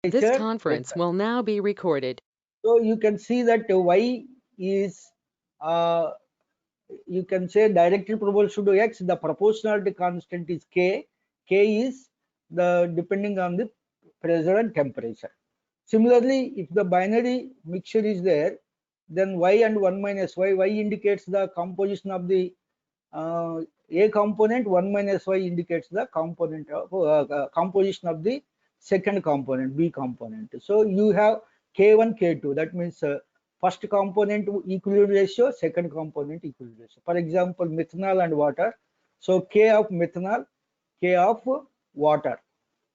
This conference will now be recorded. So you can see that y is, you can say directly proportional to x. The proportionality constant is k. K is the depending on the pressure and temperature. Similarly, if the binary mixture is there, then y and 1 minus y, y indicates the composition of the a component, 1 minus y indicates the component of composition of the second component, b component. So you have k1, k2, that means first component equilibrium ratio, second component equilibrium ratio. For example, methanol and water. So k of methanol, k of water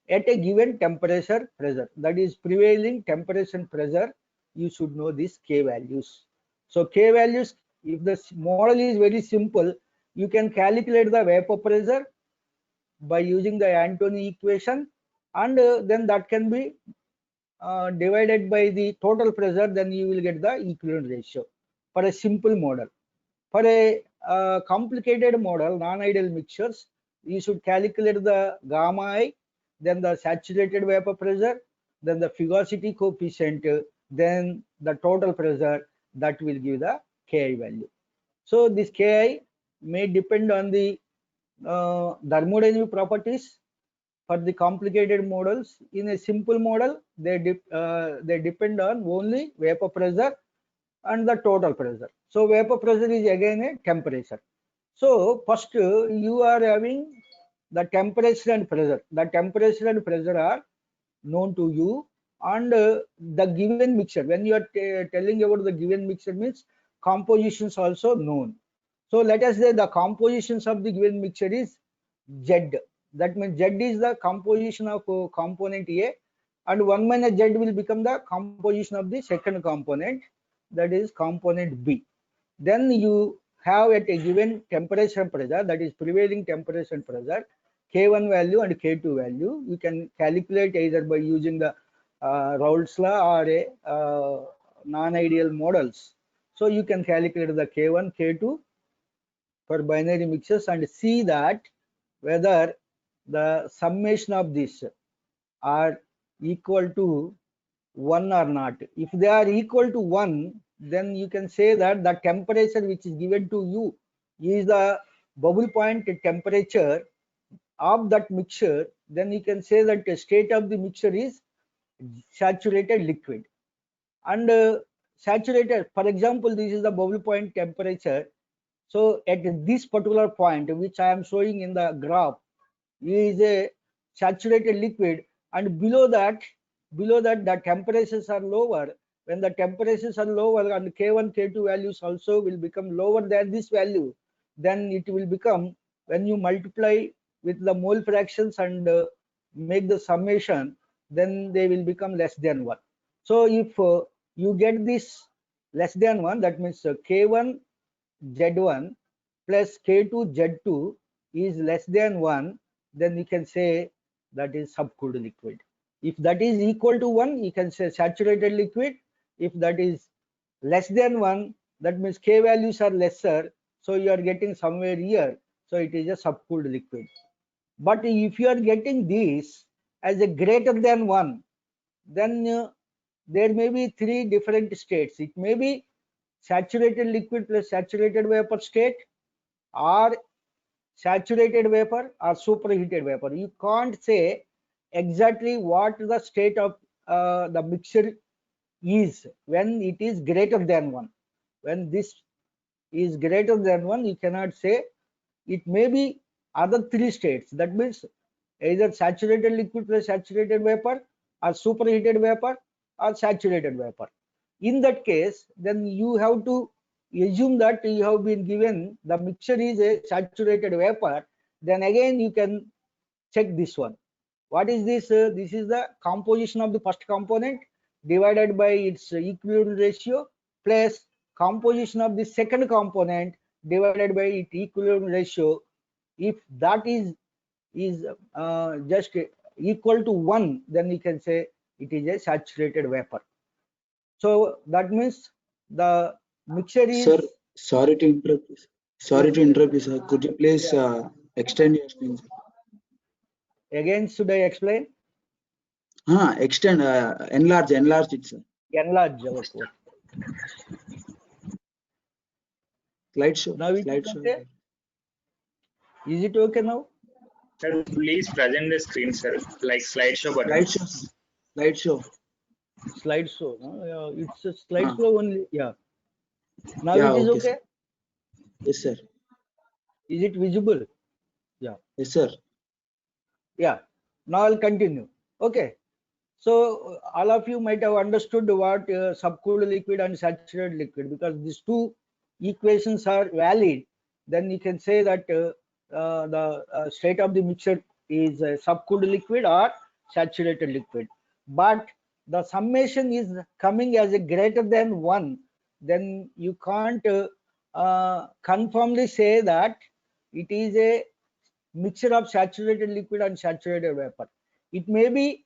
at a given temperature pressure, that is prevailing temperature and pressure, you should know these k values. So k values, if the model is very simple, you can calculate the vapor pressure by using the Antoine equation, and then that can be divided by the total pressure, then you will get the equilibrium ratio for a simple model. For a complicated model, non-ideal mixtures, you should calculate the gamma I, then the saturated vapor pressure, then the fugacity coefficient, then the total pressure, that will give the Ki value. So this Ki may depend on the thermodynamic properties. For the complicated models, in a simple model, they depend on only vapor pressure and the total pressure. So vapor pressure is again a temperature. So first you are having the temperature and pressure. The temperature and pressure are known to you, and the given mixture. When you are telling about the given mixture, means compositions also known. So let us say the compositions of the given mixture is Z. That means Z is the composition of component A, and 1 minus Z will become the composition of the second component, that is component B. Then you have at a given temperature and pressure, that is prevailing temperature and pressure, K1 value and K2 value. You can calculate either by using the Raoult's law or a non-ideal models. So you can calculate the K1, K2 for binary mixtures and see that whether the summation of this are equal to 1 or not. If they are equal to 1, then you can say that the temperature which is given to you is the bubble point temperature of that mixture. Then you can say that the state of the mixture is saturated liquid. And saturated, for example, this is the bubble point temperature. So at this particular point, which I am showing in the graph, is a saturated liquid, and below that the temperatures are lower. When the temperatures are lower and K1, K2 values also will become lower than this value, then it will become, when you multiply with the mole fractions and make the summation, then they will become less than 1. So if you get this less than 1, that means K1 Z1 plus K2 Z2 is less than 1, then you can say that is subcooled liquid. If that is equal to 1, you can say saturated liquid. If that is less than 1, that means K values are lesser, so you are getting somewhere here, so it is a subcooled liquid. But if you are getting this as a greater than 1, then there may be 3 different states. It may be saturated liquid plus saturated vapor state, or saturated vapor or superheated vapor. You can't say exactly what the state of the mixture is when it is greater than 1. When this is greater than 1, you cannot say. It may be other 3 states. That means either saturated liquid plus saturated vapor, or superheated vapor, or saturated vapor. In that case, then you have to assume that you have been given the mixture is a saturated vapor. Then again you can check this one. What is this? This is the composition of the first component divided by its equilibrium ratio plus composition of the second component divided by its equilibrium ratio. If that is just equal to 1, then you can say it is a saturated vapor. So that means the mixture is. Sir, sorry to interrupt. Sorry Yes, to yes, interrupt you, sir. Could you please yeah. extend your screen, sir? Again, should I explain? Extend, enlarge it, sir. Enlarge. Okay. Slideshow. Now it is okay. Is it okay now? Sir, please present the screen, sir, like slideshow button. Slideshow. Slideshow. It's a slideshow only. Yeah. Now Yeah, it is okay, okay. sir. Yes, sir. Is it visible? Yeah. Yes, sir. Yeah. Now I'll continue. Okay. So all of you might have understood what subcooled liquid and saturated liquid, because these two equations are valid. Then you can say that the state of the mixture is subcooled liquid or saturated liquid. But the summation is coming as a greater than 1, then you can't confirmly say that it is a mixture of saturated liquid and saturated vapor. It may be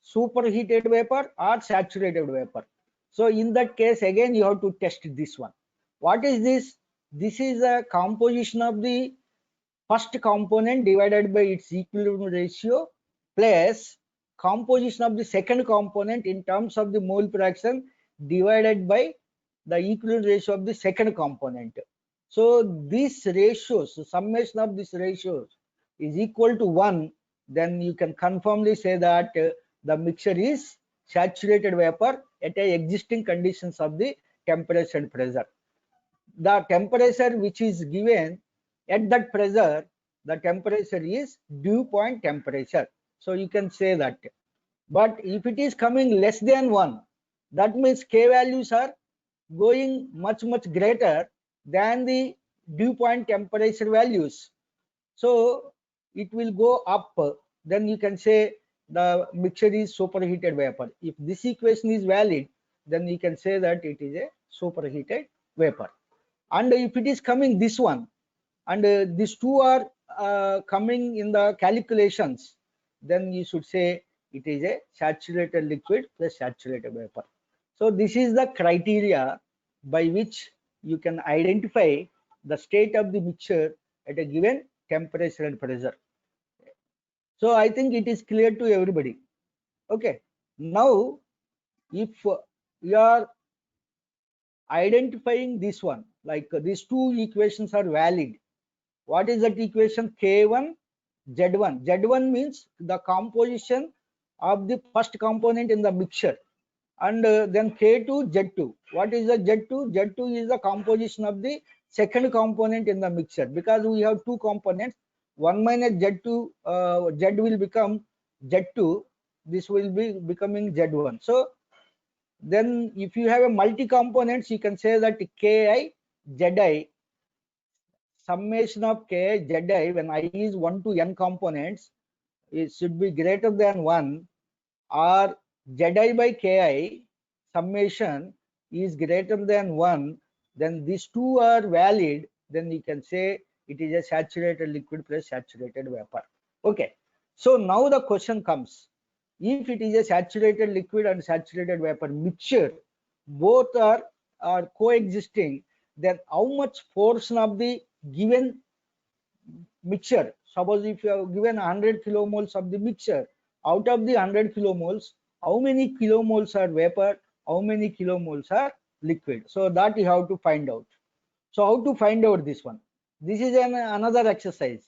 superheated vapor or saturated vapor. So in that case, again, you have to test this one. What is this? This is a composition of the first component divided by its equilibrium ratio plus composition of the second component in terms of the mole fraction divided by the equilibrium ratio of the second component. So these ratios, the summation of these ratios is equal to 1, then you can confirmly say that the mixture is saturated vapor at a existing conditions of the temperature and pressure. The temperature which is given at that pressure, the temperature is dew point temperature. So you can say that. But if it is coming less than 1, that means K values are going much greater than the dew point temperature values. So it will go up. Then you can say the mixture is superheated vapor. If this equation is valid, then you can say that it is a superheated vapor. And if it is coming this one, and these two are coming in the calculations, then you should say it is a saturated liquid plus saturated vapor. So this is the criteria by which you can identify the state of the mixture at a given temperature and pressure. So I think it is clear to everybody. Okay. Now, if you are identifying this one, like these two equations are valid. What is that equation? K1, Z1. Z1 means the composition of the first component in the mixture. And then K2, Z2. What is the Z2? Z2 is the composition of the second component in the mixture, because we have two components. 1 minus Z2, Z will become Z2. This will be becoming Z1. So then if you have a multi-components, you can say that Ki, Zi, summation of Ki, Zi, when I is 1 to n components, it should be greater than 1, or Zi by Ki summation is greater than 1, then these two are valid, then you can say it is a saturated liquid plus saturated vapor. Okay. So now the question comes, if it is a saturated liquid and saturated vapor mixture, both are coexisting, then how much portion of the given mixture, suppose if you have given 100 kilomoles of the mixture, out of the 100 kilomoles, how many kilomoles are vapor, how many kilomoles are liquid? So that you have to find out. So how to find out this one? This is another exercise.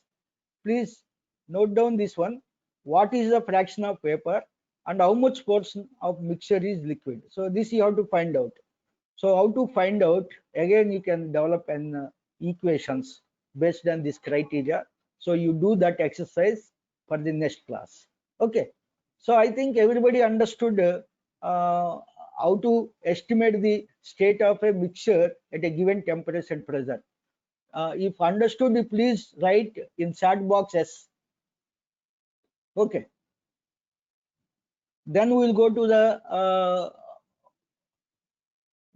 Please note down this one. What is the fraction of vapor and how much portion of mixture is liquid? So this you have to find out. So how to find out? Again, you can develop an equations based on this criteria. So you do that exercise for the next class. Okay. So I think everybody understood how to estimate the state of a mixture at a given temperature and pressure. If understood, please write in chat box S. Okay. Then we'll go to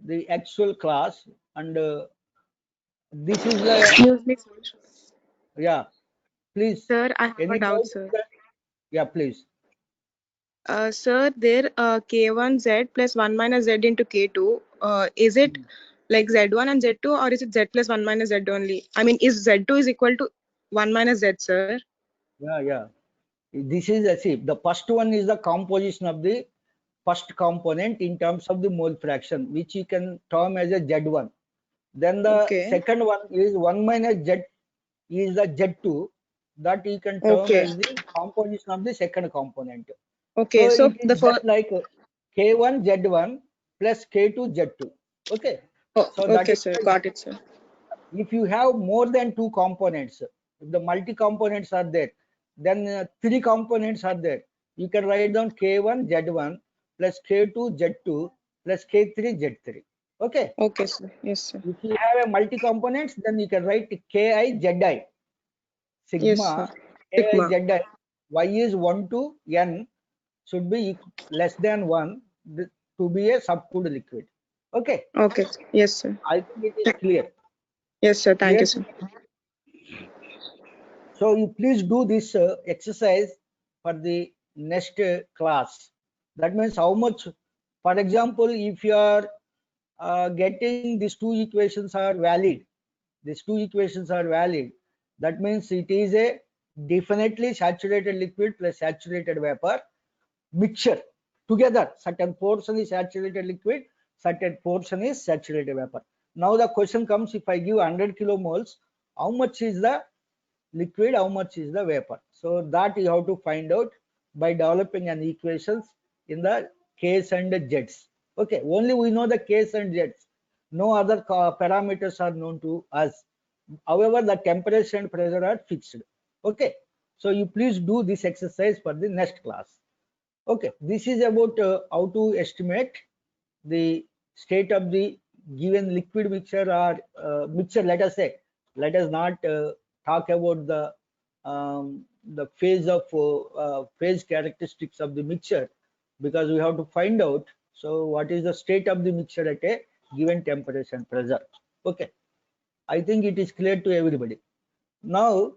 the actual class, and this is the, Excuse me, sir. yeah, please. Sir, I have Any a doubt, doubt? sir. Yeah, please. Sir, there K1Z plus 1 minus Z into K2, is it like Z1 and Z2, or is it Z plus 1 minus Z only? I mean, is Z2 is equal to 1 minus Z, sir? Yeah. This is a, see, the first one is the composition of the first component in terms of the mole fraction, which you can term as a Z1. Then the Okay. second one is 1 minus Z is the Z2, that you can term Okay. as the composition of the second component. Okay. So it the is first. just like K1 Z1 plus K2 Z2. Okay. Oh, So that okay, is sir. the, Got it, sir. if you have more than two components, if the multi components are there, then three components are there. You can write down K1 Z1 plus K2 Z2 plus K3 Z3. Okay. Okay, sir. Yes, sir. If you have a multi components, then you can write Ki Zi. Yes, sir. Sigma Sigma. Ki Zi. Y is 1 to n should be less than 1 to be a subcooled liquid. Okay. Okay. Yes, sir. I think it is clear. Yes, sir. Thank Clear? you, sir. So you please do this exercise for the next class. That means how much, for example, if you are getting these two equations are valid, that means it is a definitely saturated liquid plus saturated vapor mixture together. Certain portion is saturated liquid, certain portion is saturated vapor. Now the question comes, if I give 100 kilomoles, how much is the liquid, how much is the vapor? So that you have to find out by developing an equations in the K's and Z's. Okay, only we know the K's and Z's. No other parameters are known to us. However, the temperature and pressure are fixed. Okay, so you please do this exercise for the next class. Okay, this is about how to estimate the state of the given liquid mixture or mixture. Let us say, let us not talk about the phase of phase characteristics of the mixture, because we have to find out. So what is the state of the mixture at a given temperature and pressure? Okay, I think it is clear to everybody. Now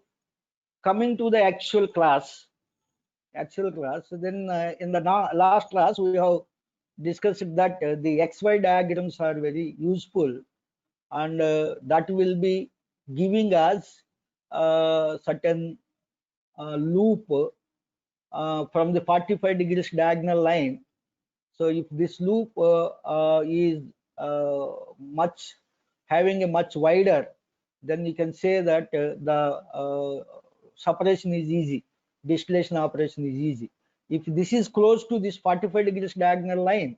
coming to the actual class. So then in the last class we have discussed that the XY diagrams are very useful, and that will be giving us certain loop from the 45 degrees diagonal line. So if this loop is much having a much wider, then you can say that the separation is easy, distillation operation is easy. If this is close to this 45 degrees diagonal line,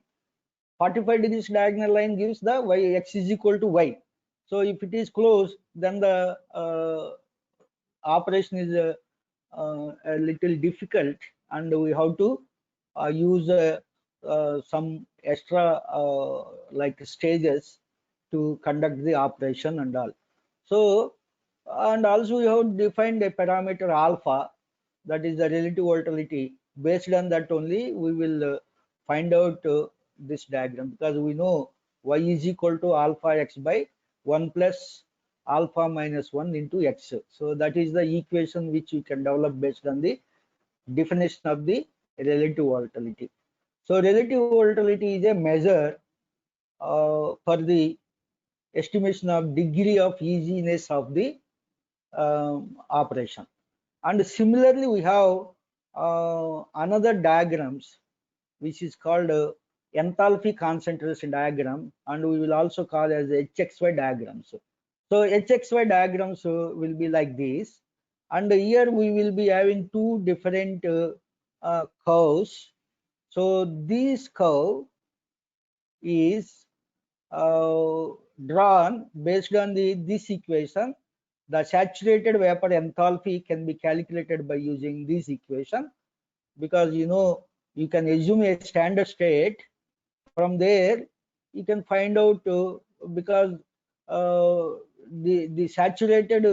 45 degrees diagonal line gives the y x is equal to y. So if it is close, then the operation is a little difficult, and we have to use some extra like stages to conduct the operation and all. So, and also we have defined a parameter alpha, that is the relative volatility. Based on that only we will find out this diagram, because we know y is equal to alpha x by 1 plus alpha minus 1 into x. So that is the equation which you can develop based on the definition of the relative volatility. So relative volatility is a measure for the estimation of degree of easiness of the operation. And similarly we have another diagrams which is called enthalpy concentration diagram, and we will also call as HXY diagrams. So HXY diagrams will be like this, and here we will be having two different curves. So this curve is drawn based on this equation. The saturated vapor enthalpy can be calculated by using this equation, because you know you can assume a standard state. From there you can find out because the saturated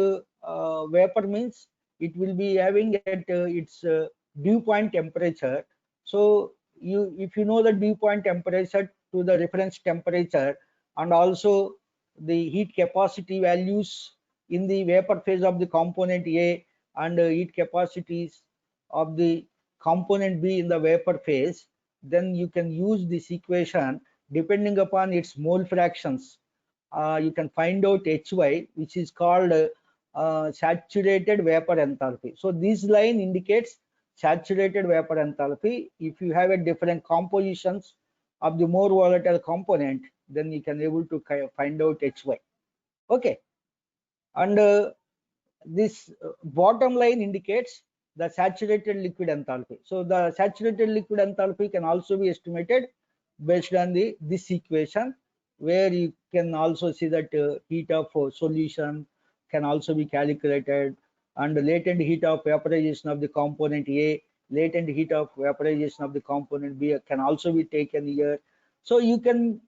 vapor means it will be having at its dew point temperature. So you, if you know the dew point temperature to the reference temperature, and also the heat capacity values in the vapor phase of the component A, and heat capacities of the component B in the vapor phase, then you can use this equation depending upon its mole fractions. You can find out HY, which is called saturated vapor enthalpy. So this line indicates saturated vapor enthalpy. If you have a different compositions of the more volatile component, then you can able to find out HY. Okay, and this bottom line indicates the saturated liquid enthalpy. So the saturated liquid enthalpy can also be estimated based on this equation, where you can also see that heat of solution can also be calculated, and the latent heat of vaporization of the component A, latent heat of vaporization of the component B can also be taken here. So you can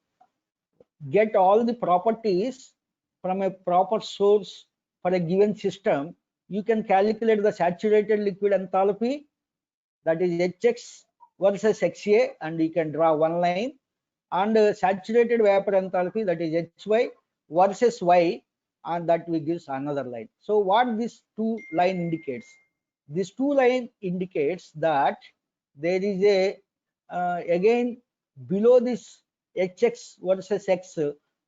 get all the properties from a proper source for a given system. You can calculate the saturated liquid enthalpy, that is Hx versus Xa, and you can draw one line, and saturated vapor enthalpy, that is Hy versus Y, and that will gives another line. So what this two line indicates? This two line indicates that there is a again below this Hx versus X,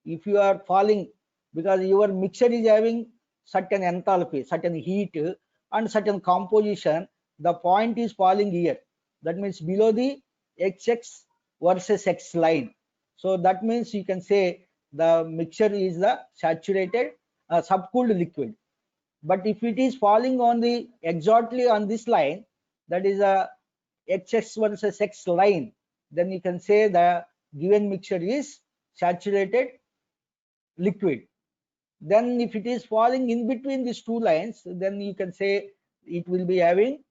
if you are falling, because your mixture is having certain enthalpy, certain heat and certain composition, the point is falling here. That means below the Hx versus X line. So that means you can say the mixture is the saturated subcooled liquid. But if it is falling on the exactly on this line, that is a Hx versus X line, then you can say the given mixture is saturated liquid. Then if it is falling in between these two lines, then you can say it will be having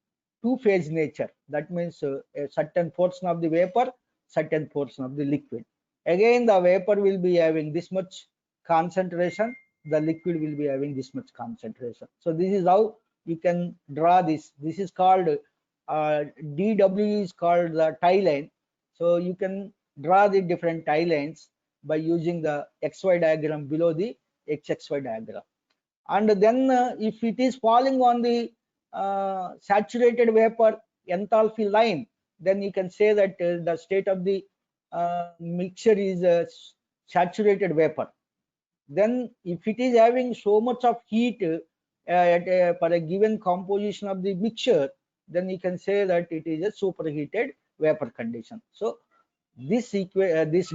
two phase nature. That means a certain portion of the vapor, certain portion of the liquid. Again the vapor will be having this much concentration, the liquid will be having this much concentration. So this is how you can draw this. This is called DW is called the tie line. So you can draw the different tie lines by using the XY diagram below the XXY diagram. And then if it is falling on the saturated vapor enthalpy line, then you can say that the state of the mixture is saturated vapor. Then if it is having so much of heat for a given composition of the mixture, then you can say that it is a superheated vapor condition. So these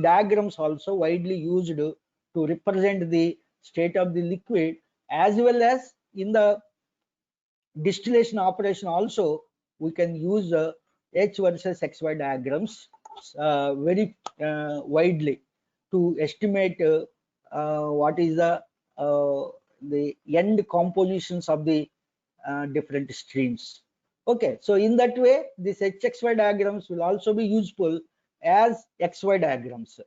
diagrams also widely used to represent the state of the liquid, as well as in the distillation operation also we can use H versus XY diagrams very widely to estimate what is the end compositions of the different streams. Okay, so in that way these HXY diagrams will also be useful as XY diagrams.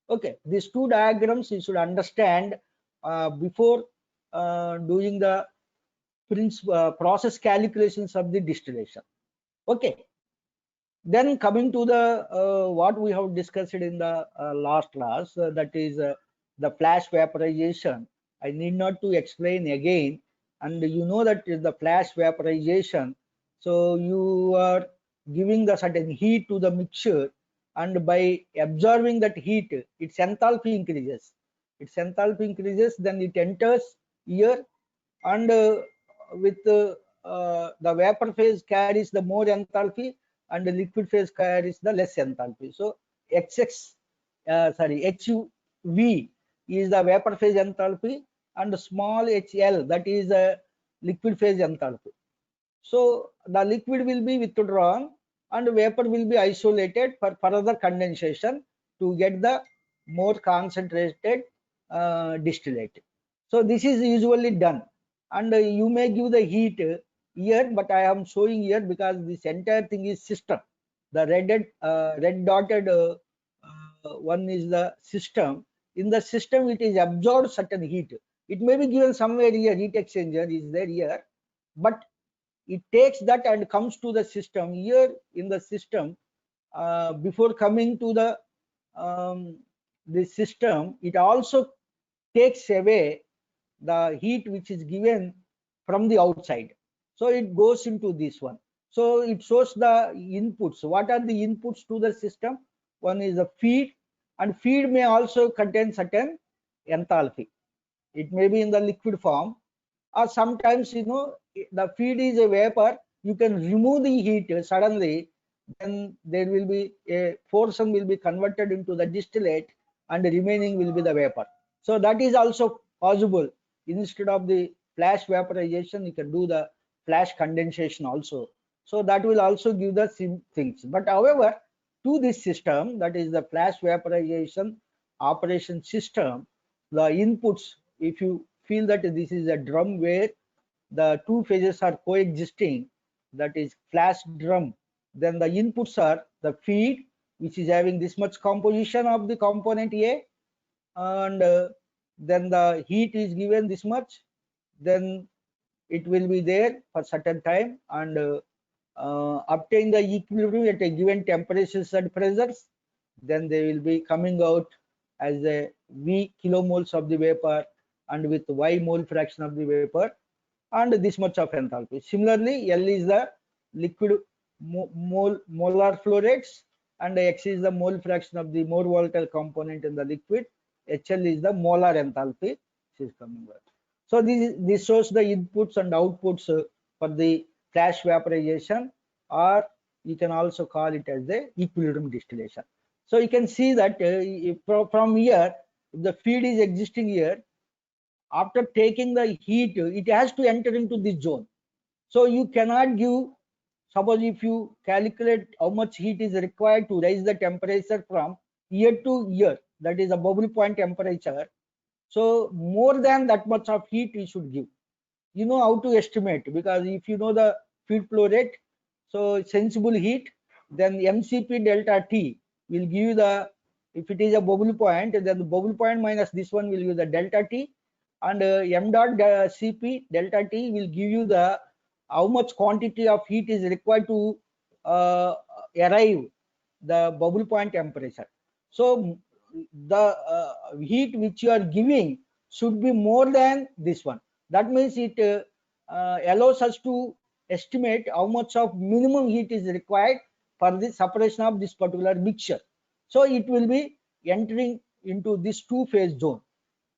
Okay, these two diagrams you should understand before doing the process calculations of the distillation. Okay, then coming to the what we have discussed in the last class, that is the flash vaporization. I need not to explain again, and you know that is the flash vaporization. So you are giving the certain heat to the mixture, and by absorbing that heat, its enthalpy increases. Its enthalpy increases, then it enters here, and with the vapor phase carries the more enthalpy, and the liquid phase carries the less enthalpy. So HV is the vapor phase enthalpy, and small HL, that is the liquid phase enthalpy. So the liquid will be withdrawn and vapor will be isolated for further condensation to get the more concentrated distillate. So this is usually done, and you may give the heat here, but I am showing here because this entire thing is system. The red dotted one is the system. In the system it is absorbed certain heat. It may be given somewhere here, heat exchanger is there here, but it takes that and comes to the system. Here in the system, before coming to the system, it also takes away the heat which is given from the outside. So it goes into this one. So it shows the inputs. What are the inputs to the system? One is the feed, and feed may also contain certain enthalpy. It may be in the liquid form, or sometimes, you know, the feed is a vapor you can remove the heat suddenly, then there will be a portion will be converted into the distillate and the remaining will be the vapor. So that is also possible. Instead of the flash vaporization, you can do the flash condensation also. So that will also give the same things. But however, to this system, that is the flash vaporization operation system, the inputs, if you feel that this is a drum where the two phases are coexisting, that is flash drum, then the inputs are the feed, which is having this much composition of the component A, and then the heat is given this much, then it will be there for certain time and obtain the equilibrium at a given temperatures and pressures, then they will be coming out as a V kilomoles of the vapor and with Y mole fraction of the vapor and this much of enthalpy. Similarly, L is the liquid molar flow rates and X is the mole fraction of the more volatile component in the liquid. HL is the molar enthalpy which is coming out. So this shows the inputs and outputs for the flash vaporization, or you can also call it as the equilibrium distillation. So you can see that from here, if the feed is existing here, after taking the heat, it has to enter into this zone. So you cannot give, suppose if you calculate how much heat is required to raise the temperature from year to year, that is a bubble point temperature. So more than that much of heat you should give. You know how to estimate, because if you know the feed flow rate, so sensible heat, then MCP delta T will give you the, if it is a bubble point, then the bubble point minus this one will give the delta T, and M dot Cp delta T will give you the how much quantity of heat is required to arrive the bubble point temperature. So the heat which you are giving should be more than this one. That means it allows us to estimate how much of minimum heat is required for the separation of this particular mixture. So it will be entering into this two-phase zone.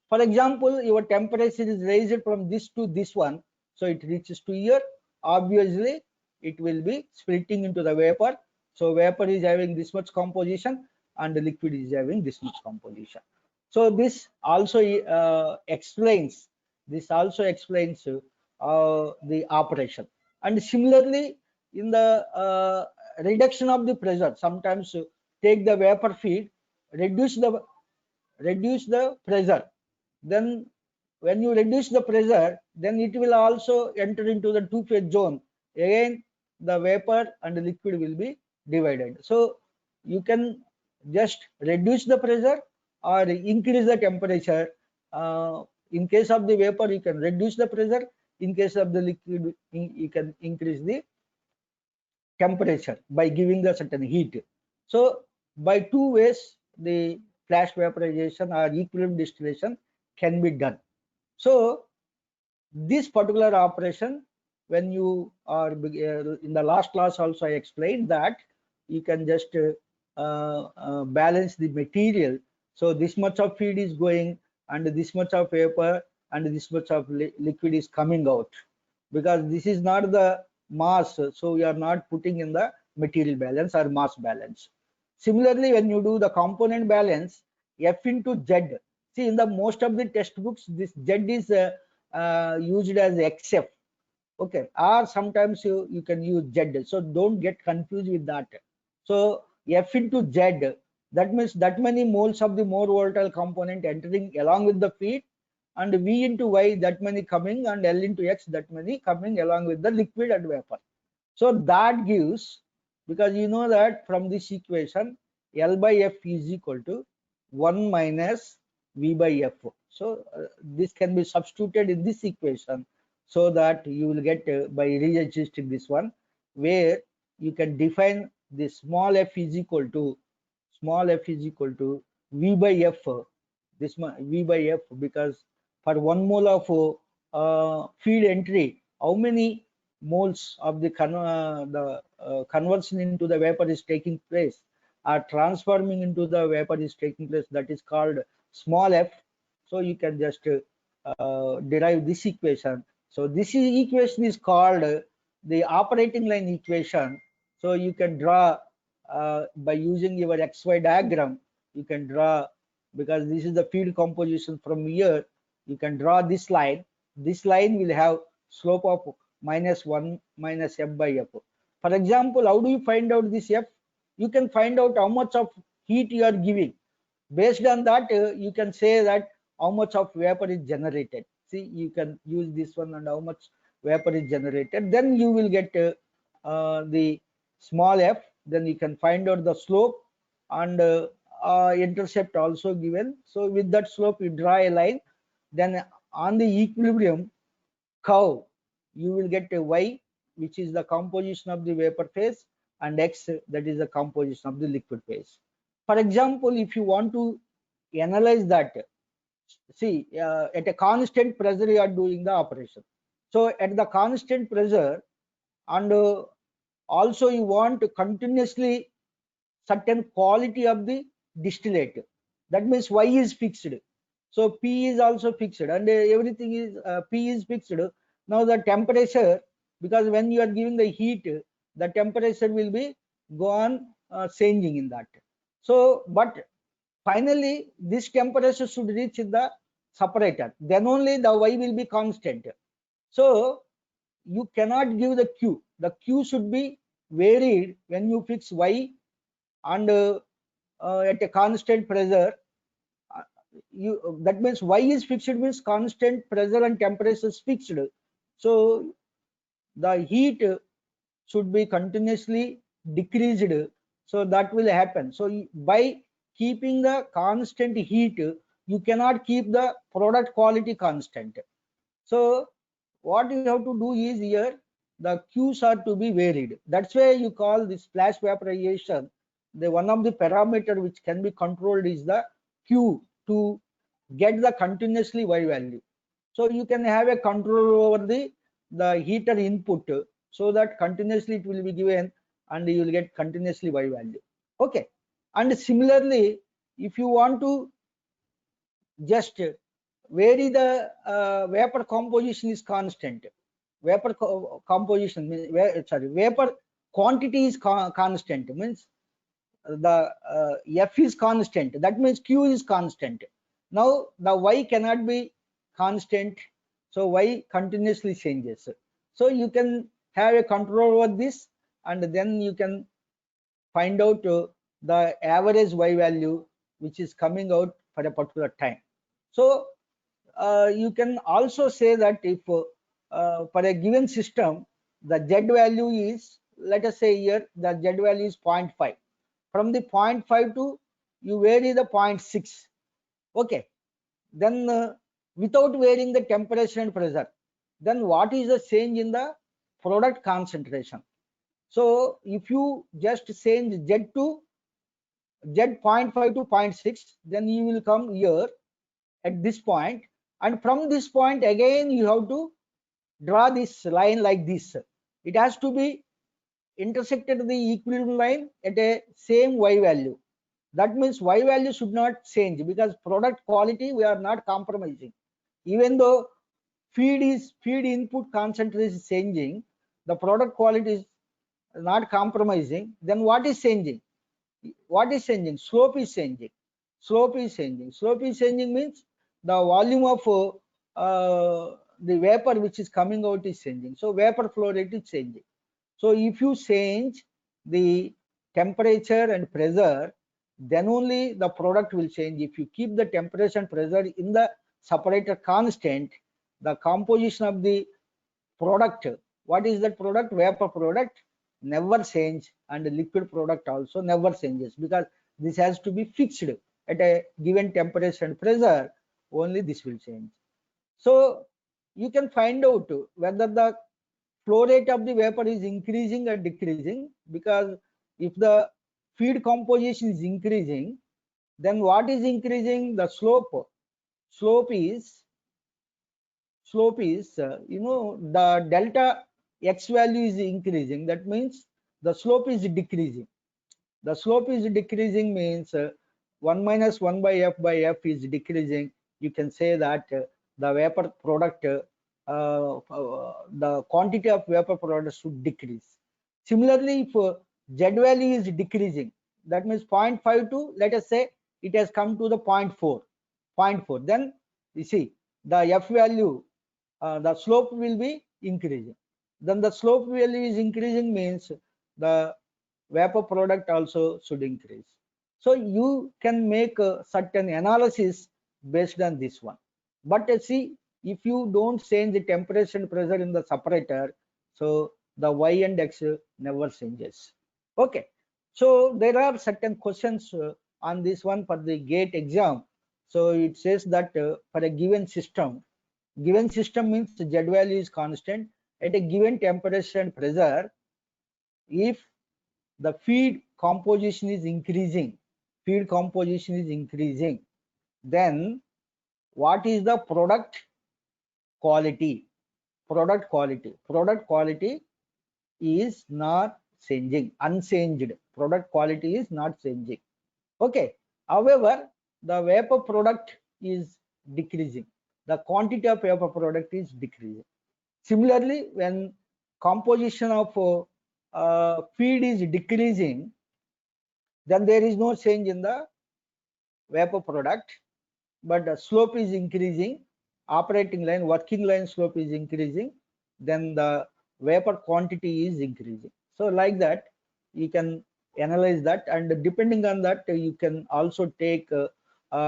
For example, your temperature is raised from this to this one, so it reaches to here. Obviously, it will be splitting into the vapor. So vapor is having this much composition and the liquid is having this much composition. So this also explains the operation. And similarly, in the reduction of the pressure, sometimes take the vapor feed, reduce the pressure. Then when you reduce the pressure, then it will also enter into the two-phase zone. Again, the vapor and the liquid will be divided. So you can just reduce the pressure or increase the temperature. In case of the vapor, you can reduce the pressure. In case of the liquid, you can increase the temperature by giving the certain heat. So by two ways, the flash vaporization or equilibrium distillation can be done. So this particular operation, when you are in the last class also I explained that you can just balance the material. So this much of feed is going and this much of vapor and this much of liquid is coming out, because this is not the mass, so we are not putting in the material balance or mass balance. Similarly, when you do the component balance, F into Z, see in the most of the textbooks this Z is used as XF, okay, or sometimes you can use Z, so don't get confused with that. So F into Z, that means that many moles of the more volatile component entering along with the feed, and V into Y, that many coming, and L into X, that many coming along with the liquid and vapor. So that gives, because you know that from this equation L by F is equal to 1 minus V by F. So this can be substituted in this equation, so that you will get by readjusting this one, where you can define the small f is equal to V by F, this V by F, because for 1 mole of feed entry, how many moles of the conversion into the vapor is taking place, or transforming into the vapor is taking place, that is called small f. So you can just derive this equation. So this equation is called the operating line equation. So you can draw by using your XY diagram, you can draw, because this is the field composition from here, you can draw this line. This line will have slope of -1 minus f by f. For example, how do you find out this f? You can find out how much of heat you are giving. Based on that, you can say that how much of vapor is generated. See, you can use this one and how much vapor is generated. Then you will get the small f. Then you can find out the slope and intercept also given. So with that slope, you draw a line. Then on the equilibrium curve, you will get a y, which is the composition of the vapor phase, and x, that is the composition of the liquid phase. For example, if you want to analyze that, see, at a constant pressure you are doing the operation. So at the constant pressure, and also you want to continuously certain quality of the distillate. That means y is fixed. So P is also fixed, and everything is P is fixed. Now the temperature, because when you are giving the heat, the temperature will be go on changing in that. So, but finally this temperature should reach the separator. Then only the y will be constant. So you cannot give the Q. The Q should be varied when you fix y, and at a constant pressure. That means y is fixed, means constant pressure and temperature is fixed. So the heat should be continuously decreased. So that will happen. So by keeping the constant heat, you cannot keep the product quality constant. So what you have to do is here, the Q's are to be varied. That's why you call this flash vaporization. The one of the parameter which can be controlled is the Q, to get the continuously Y value. So you can have a control over the heater input, so that continuously it will be given and you will get continuously Y value. Okay. And similarly, if you want to just vary the vapor composition is constant. Vapor composition means, vapor quantity is constant, means the F is constant. That means Q is constant. Now the Y cannot be constant, so Y continuously changes. So you can have a control over this, and then you can find out the average Y value which is coming out for a particular time. So you can also say that if for a given system, the Z value is, let us say here, the Z value is 0.5. From the 0.5 to, you vary the 0.6. Okay. Then without varying the temperature and pressure, then what is the change in the product concentration? So if you just change Z to Z 0.5 to 0.6, then you will come here at this point, and from this point again you have to draw this line like this. It has to be intersected the equilibrium line at a same Y value. That means Y value should not change, because product quality we are not compromising. Even though feed input concentration is changing, the product quality is not compromising. Then what is changing? What is changing? Slope is changing. Slope is changing. Slope is changing means the volume of the vapor which is coming out is changing. So vapor flow rate is changing. So if you change the temperature and pressure, then only the product will change. If you keep the temperature and pressure in the separator constant, the composition of the product, what is that product? Vapor product never change, and the liquid product also never changes, because this has to be fixed at a given temperature and pressure. Only this will change. So you can find out whether the flow rate of the vapor is increasing or decreasing, because if the feed composition is increasing, then what is increasing? The slope. Slope is the delta X value is increasing. That means the slope is decreasing. The slope is decreasing means 1 minus 1 by F is decreasing. You can say that the vapor product the quantity of vapor product should decrease. Similarly, if Z value is decreasing, that means 0.5 to, let us say it has come to the 0.4, then you see the F value, the slope will be increasing. Then the slope value is increasing means the vapor product also should increase. So you can make a certain analysis based on this one. But see, if you don't change the temperature and pressure in the separator, so the Y and X never changes. Okay. So there are certain questions on this one for the GATE exam. So it says that for a given system means Z value is constant at a given temperature and pressure. If the feed composition is increasing, then what is the product quality? Product quality is not changing, unchanged. Product quality is not changing. Okay. However, the vapor product is decreasing. The quantity of vapor product is decreasing. Similarly, when composition of feed is decreasing, then there is no change in the vapor product, but the slope is increasing, operating line, working line slope is increasing, then the vapor quantity is increasing. So like that, you can analyze that, and depending on that, you can also take a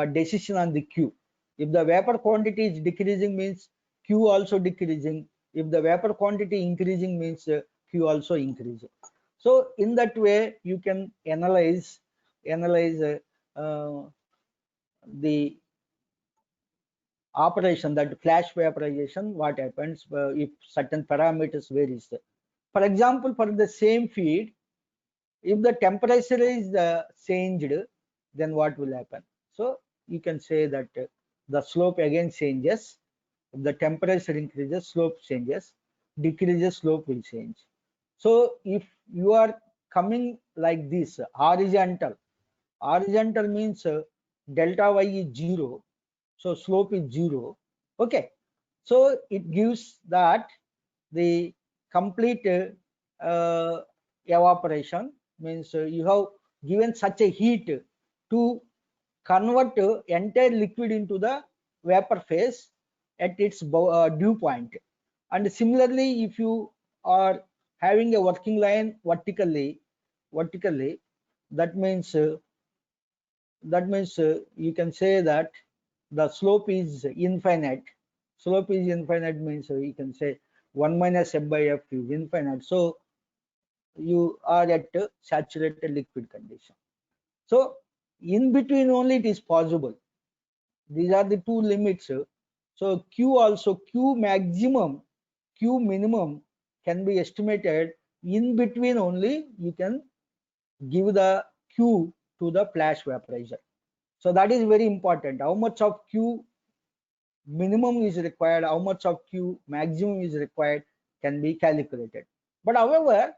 decision on the Q. If the vapor quantity is decreasing means Q also decreasing. If the vapor quantity increasing means Q also increasing. So in that way, you can analyze the operation, that flash vaporization, what happens if certain parameters varies. For example, for the same feed, if the temperature is changed, then what will happen? So you can say that the slope again changes. If the temperature increases, slope changes, decreases, slope will change. So if you are coming like this, horizontal means delta y is 0, so slope is 0. Okay, so it gives that the complete evaporation means you have given such a heat to convert entire liquid into the vapor phase at its dew point. And similarly, if you are having a working line vertically, that means you can say that the slope is infinite. Slope is infinite means you can say 1 minus f by f is infinite. So you are at saturated liquid condition. So in between only it is possible. These are the two limits. So Q also, Q maximum, Q minimum can be estimated. In between only you can give the Q to the flash vaporizer. So that is very important. How much of Q minimum is required, how much of Q maximum is required can be calculated. But however,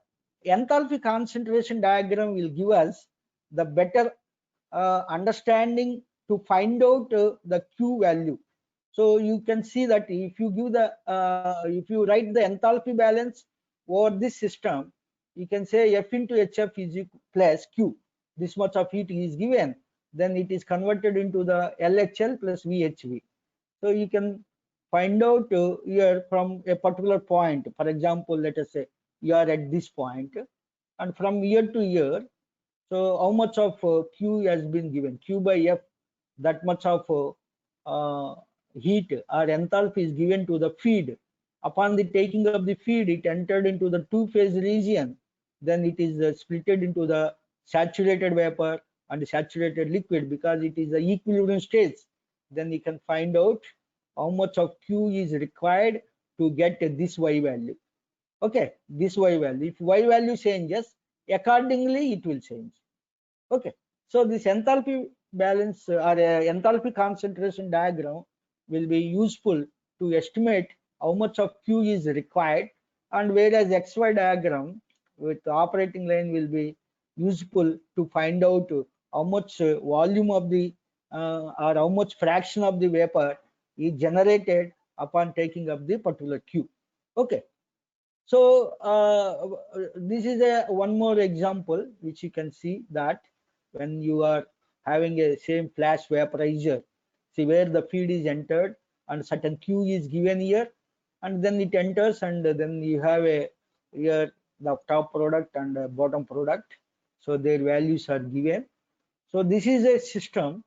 enthalpy concentration diagram will give us the better understanding to find out the Q value. So you can see that if you give the if you write the enthalpy balance over this system, you can say F into HF is equal plus Q. This much of heat is given, then it is converted into the LHL plus VHV. So you can find out here from a particular point. For example, let us say you are at this point, and from year to year, so how much of Q has been given? Q by F, that much of heat or enthalpy is given to the feed. Upon the taking of the feed, it entered into the two-phase region. Then it is splitted into the saturated vapor and saturated liquid, because it is the equilibrium state. Then you can find out how much of Q is required to get this Y value. Okay, this Y value. If Y value changes, accordingly it will change. Okay, so this enthalpy balance or enthalpy concentration diagram will be useful to estimate how much of Q is required, and whereas XY diagram with operating line will be useful to find out how much volume of the or how much fraction of the vapor is generated upon taking up the particular Q. Okay. So this is a one more example which you can see that when you are having a same flash vaporizer, see where the feed is entered and certain Q is given here, and then it enters, and then you have a here the top product and the bottom product, so their values are given. So this is a system.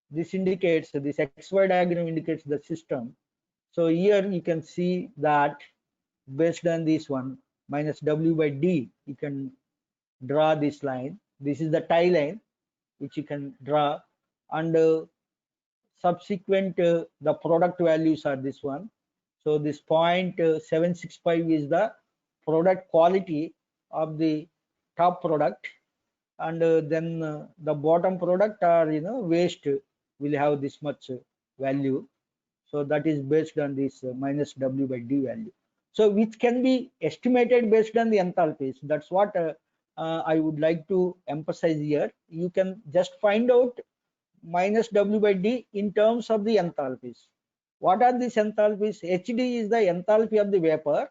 This indicates, this XY diagram indicates the system. So here you can see that based on this one minus W by D, you can draw this line. This is the tie line which you can draw, and subsequent the product values are this one. So this 0.765 is the product quality of the top product, and then the bottom product or waste will have this much value. So that is based on this minus W by D value. So which can be estimated based on the enthalpies. That's what I would like to emphasize here. You can just find out minus W by D in terms of the enthalpies. What are these enthalpies? HD is the enthalpy of the vapor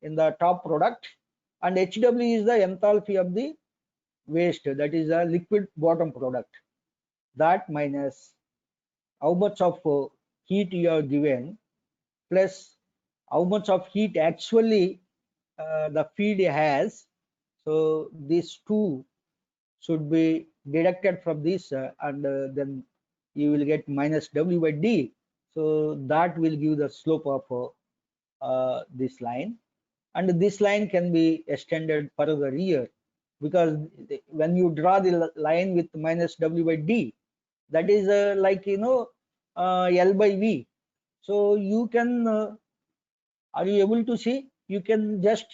in the top product, and HW is the enthalpy of the waste, that is a liquid bottom product. That minus how much of heat you are given plus how much of heat actually the feed has. So these two should be deducted from this, and then you will get minus W by D. So that will give the slope of this line, and this line can be extended further here, because when you draw the line with minus W by D, that is like L by V. So you can are you able to see? You can just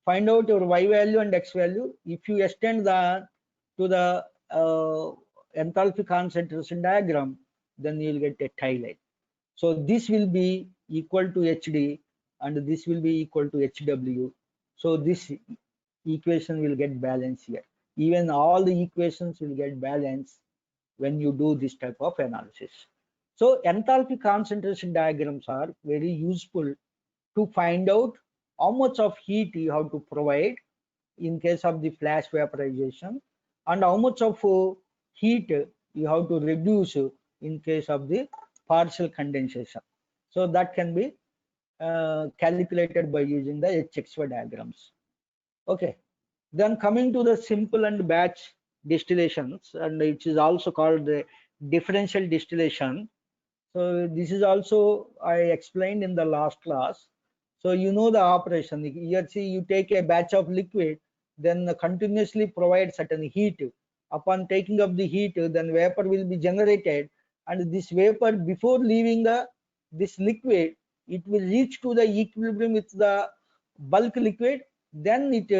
find out your Y value and X value. If you extend that to the enthalpy concentration diagram, then you will get a tie line. So this will be equal to HD, and this will be equal to HW. So this equation will get balanced here. Even all the equations will get balanced when you do this type of analysis. So enthalpy concentration diagrams are very useful to find out how much of heat you have to provide in case of the flash vaporization, and how much of heat you have to reduce in case of the partial condensation. So that can be calculated by using the HXY diagrams. Okay, then coming to the simple and batch distillations, and it is also called the differential distillation. So this is also I explained in the last class. So you know the operation. Here see, you take a batch of liquid, then continuously provide certain heat. Upon taking up the heat, then vapor will be generated, and this vapor, before leaving this liquid, it will reach to the equilibrium with the bulk liquid. Then it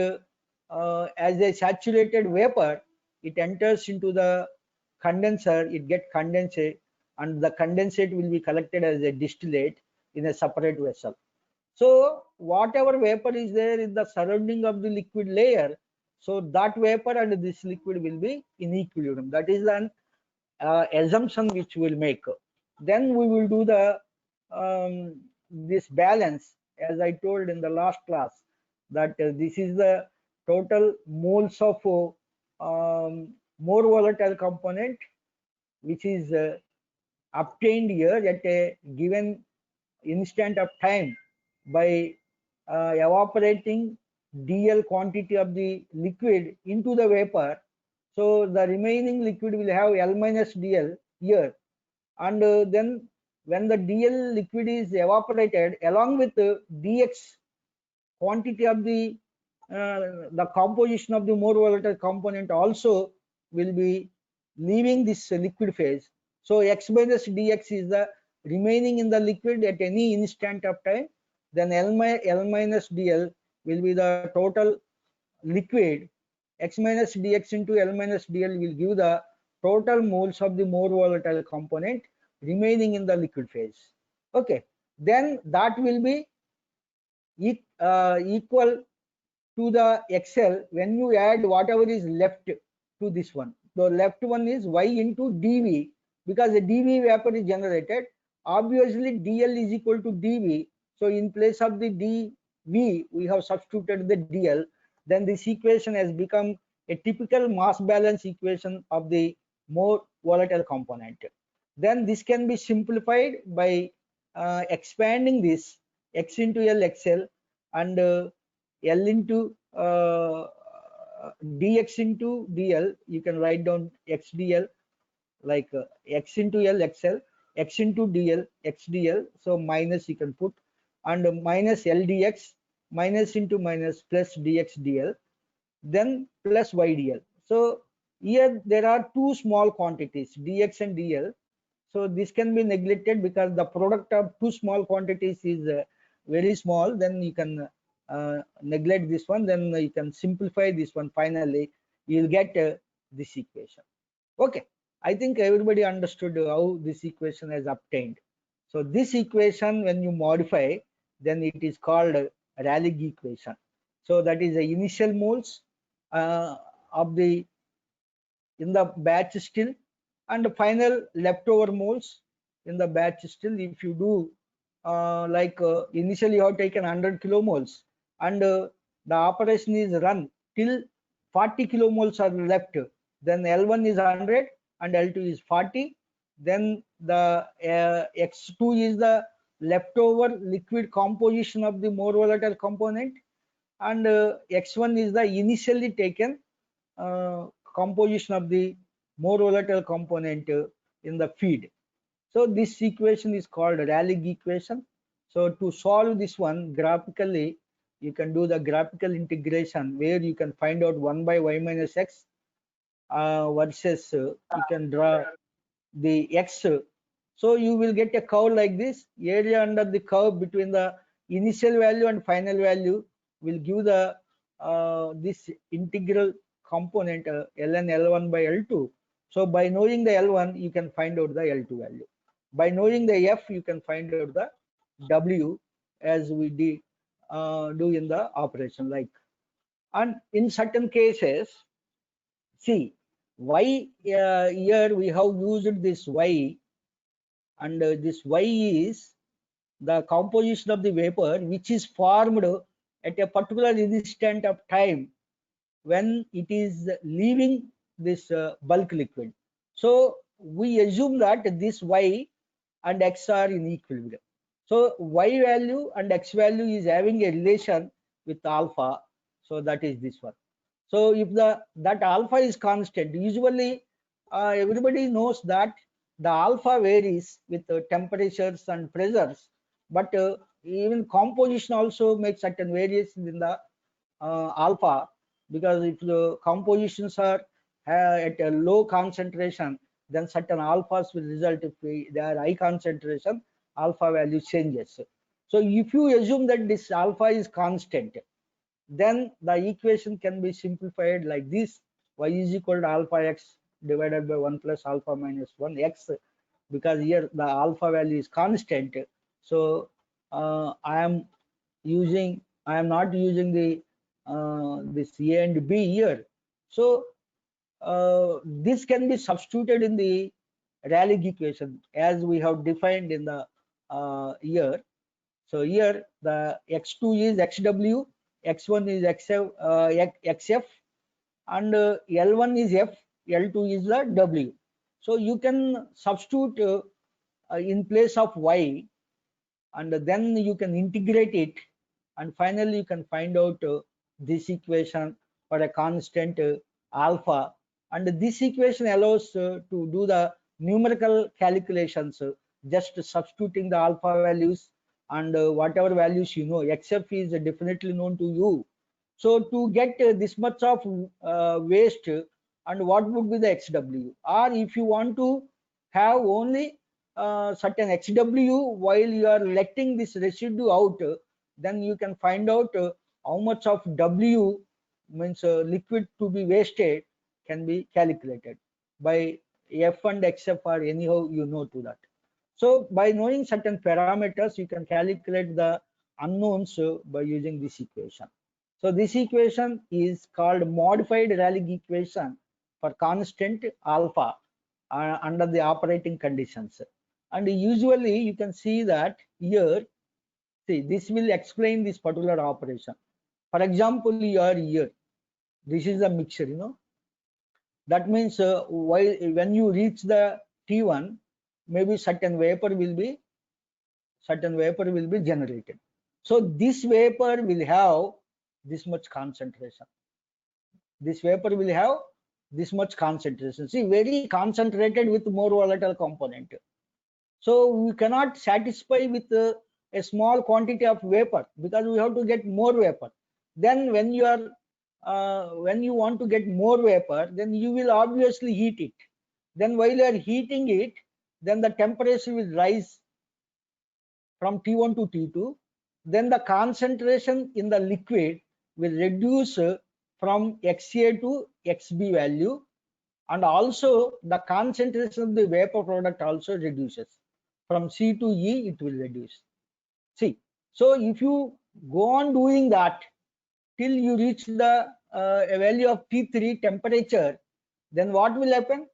as a saturated vapor, it enters into the condenser, it gets condensate, and the condensate will be collected as a distillate in a separate vessel. So whatever vapor is there in the surrounding of the liquid layer, so that vapor and this liquid will be in equilibrium. That is an assumption which we'll make. Then we will do the this balance, as I told in the last class, that this is the total moles of more volatile component which is obtained here at a given instant of time by evaporating dl quantity of the liquid into the vapor. So the remaining liquid will have L minus dl here, and then when the dl liquid is evaporated, along with the dx quantity of the composition of the more volatile component also will be leaving this liquid phase. So x minus dx is the remaining in the liquid at any instant of time. Then L minus dl will be the total liquid. X minus dx into L minus dl will give the total moles of the more volatile component remaining in the liquid phase. Okay, then that will be equal to the XL when you add whatever is left to this one. The left one is Y into dV, because the dV vapor is generated. obviously dl is equal to dv. So in place of the dv, we have substituted the dl. Then this equation has become a typical mass balance equation of the more volatile component. Then this can be simplified by expanding this x into L XL and L into dx into dl. You can write down x dl like x into L XL, x into dl, x dl. So minus you can put, and minus L dx, minus into minus plus dx dl, then plus y dl. So here there are two small quantities, dx and dl. So this can be neglected because the product of two small quantities is very small. Then you can neglect this one. Then you can simplify this one. Finally, you'll get this equation. Okay, I think everybody understood how this equation is obtained. So this equation, when you modify, then it is called Rayleigh equation. So that is the initial moles of the in the batch still, and the final leftover moles in the batch still. If you do initially you have taken 100 kilomoles and the operation is run till 40 kilomoles are left, then L1 is 100 and L2 is 40. Then the X2 is the leftover liquid composition of the more volatile component, and X1 is the initially taken composition of the more volatile component in the feed. So this equation is called Rayleigh equation. So to solve this one graphically, you can do the graphical integration where you can find out 1 by y minus x versus you can draw the x. So you will get a curve like this. Area under the curve between the initial value and final value will give the this integral component ln L1 by L2. So by knowing the L1, you can find out the L2 value. By knowing the F, you can find out the W, as we did do in the operation. Like, and in certain cases, see Y here we have used this Y, and this Y is the composition of the vapor which is formed at a particular instant of time when it is leaving this bulk liquid. So we assume that this Y and X are in equilibrium. So Y value and X value is having a relation with alpha. So that is this one. So if that alpha is constant, usually everybody knows that the alpha varies with temperatures and pressures, but even composition also makes certain variations in the alpha, because if the compositions are at a low concentration, then certain alphas will result. If they are high concentration, alpha value changes. So if you assume that this alpha is constant, then the equation can be simplified like this: y is equal to alpha x divided by 1 plus alpha minus 1 x, because here the alpha value is constant. So I am not using the this A and B here. So this can be substituted in the Rayleigh equation as we have defined in the here. So here the x2 is xw, x1 is xf, and L1 is f, L2 is the w. So you can substitute in place of y, and then you can integrate it, and finally you can find out this equation for a constant alpha. And this equation allows to do the numerical calculations, just substituting the alpha values and whatever values you know. Xf is definitely known to you. So to get this much of waste, and what would be the xw, or if you want to have only certain xw while you are letting this residue out, then you can find out how much of w, means liquid to be wasted, can be calculated by f and xf, or anyhow you know to that. So by knowing certain parameters, you can calculate the unknowns by using this equation. So this equation is called modified Rayleigh equation for constant alpha under the operating conditions. And usually you can see that here, see, this will explain this particular operation. For example, you are here, this is a mixture, that means when you reach the T1, maybe certain vapor will be generated. So this vapor will have this much concentration. This vapor will have this much concentration. See, very concentrated with more volatile component. So we cannot satisfy with a small quantity of vapor, because we have to get more vapor. Then when you want to get more vapor, then you will obviously heat it. Then while you are heating it, then the temperature will rise from T1 to T2. Then the concentration in the liquid will reduce from XA to XB value, and also the concentration of the vapor product also reduces. From C to E it will reduce. See, so if you go on doing that till you reach the a value of T3 temperature, then what will happen?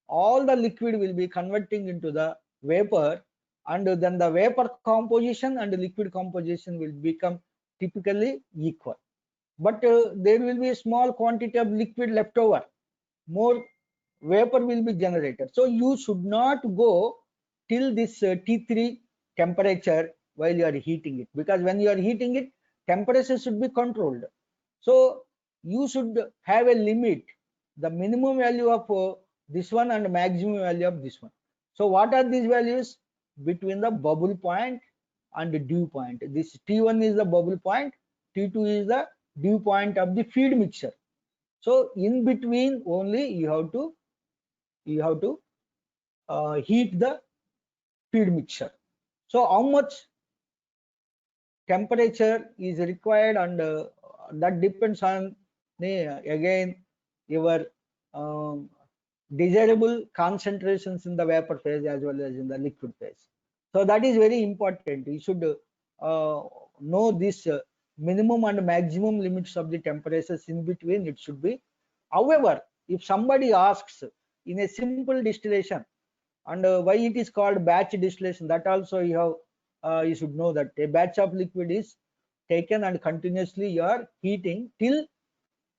All the liquid will be converting into the vapor, and then the vapor composition and the liquid composition will become typically equal. But there will be a small quantity of liquid left over, more vapor will be generated. So you should not go till this T3 temperature while you are heating it, because when you are heating it, temperature should be controlled. So you should have a limit, the minimum value of this one and maximum value of this one. So what are these values? Between the bubble point and the dew point. This T1 is the bubble point, T2 is the dew point of the feed mixture. So in between only you have to heat the feed mixture. So how much temperature is required, and that depends on again your desirable concentrations in the vapor phase as well as in the liquid phase. So that is very important. You should know this minimum and maximum limits of the temperatures in between. It should be. However, if somebody asks in a simple distillation, and why it is called batch distillation, that also you should know that a batch of liquid is taken and continuously you are heating till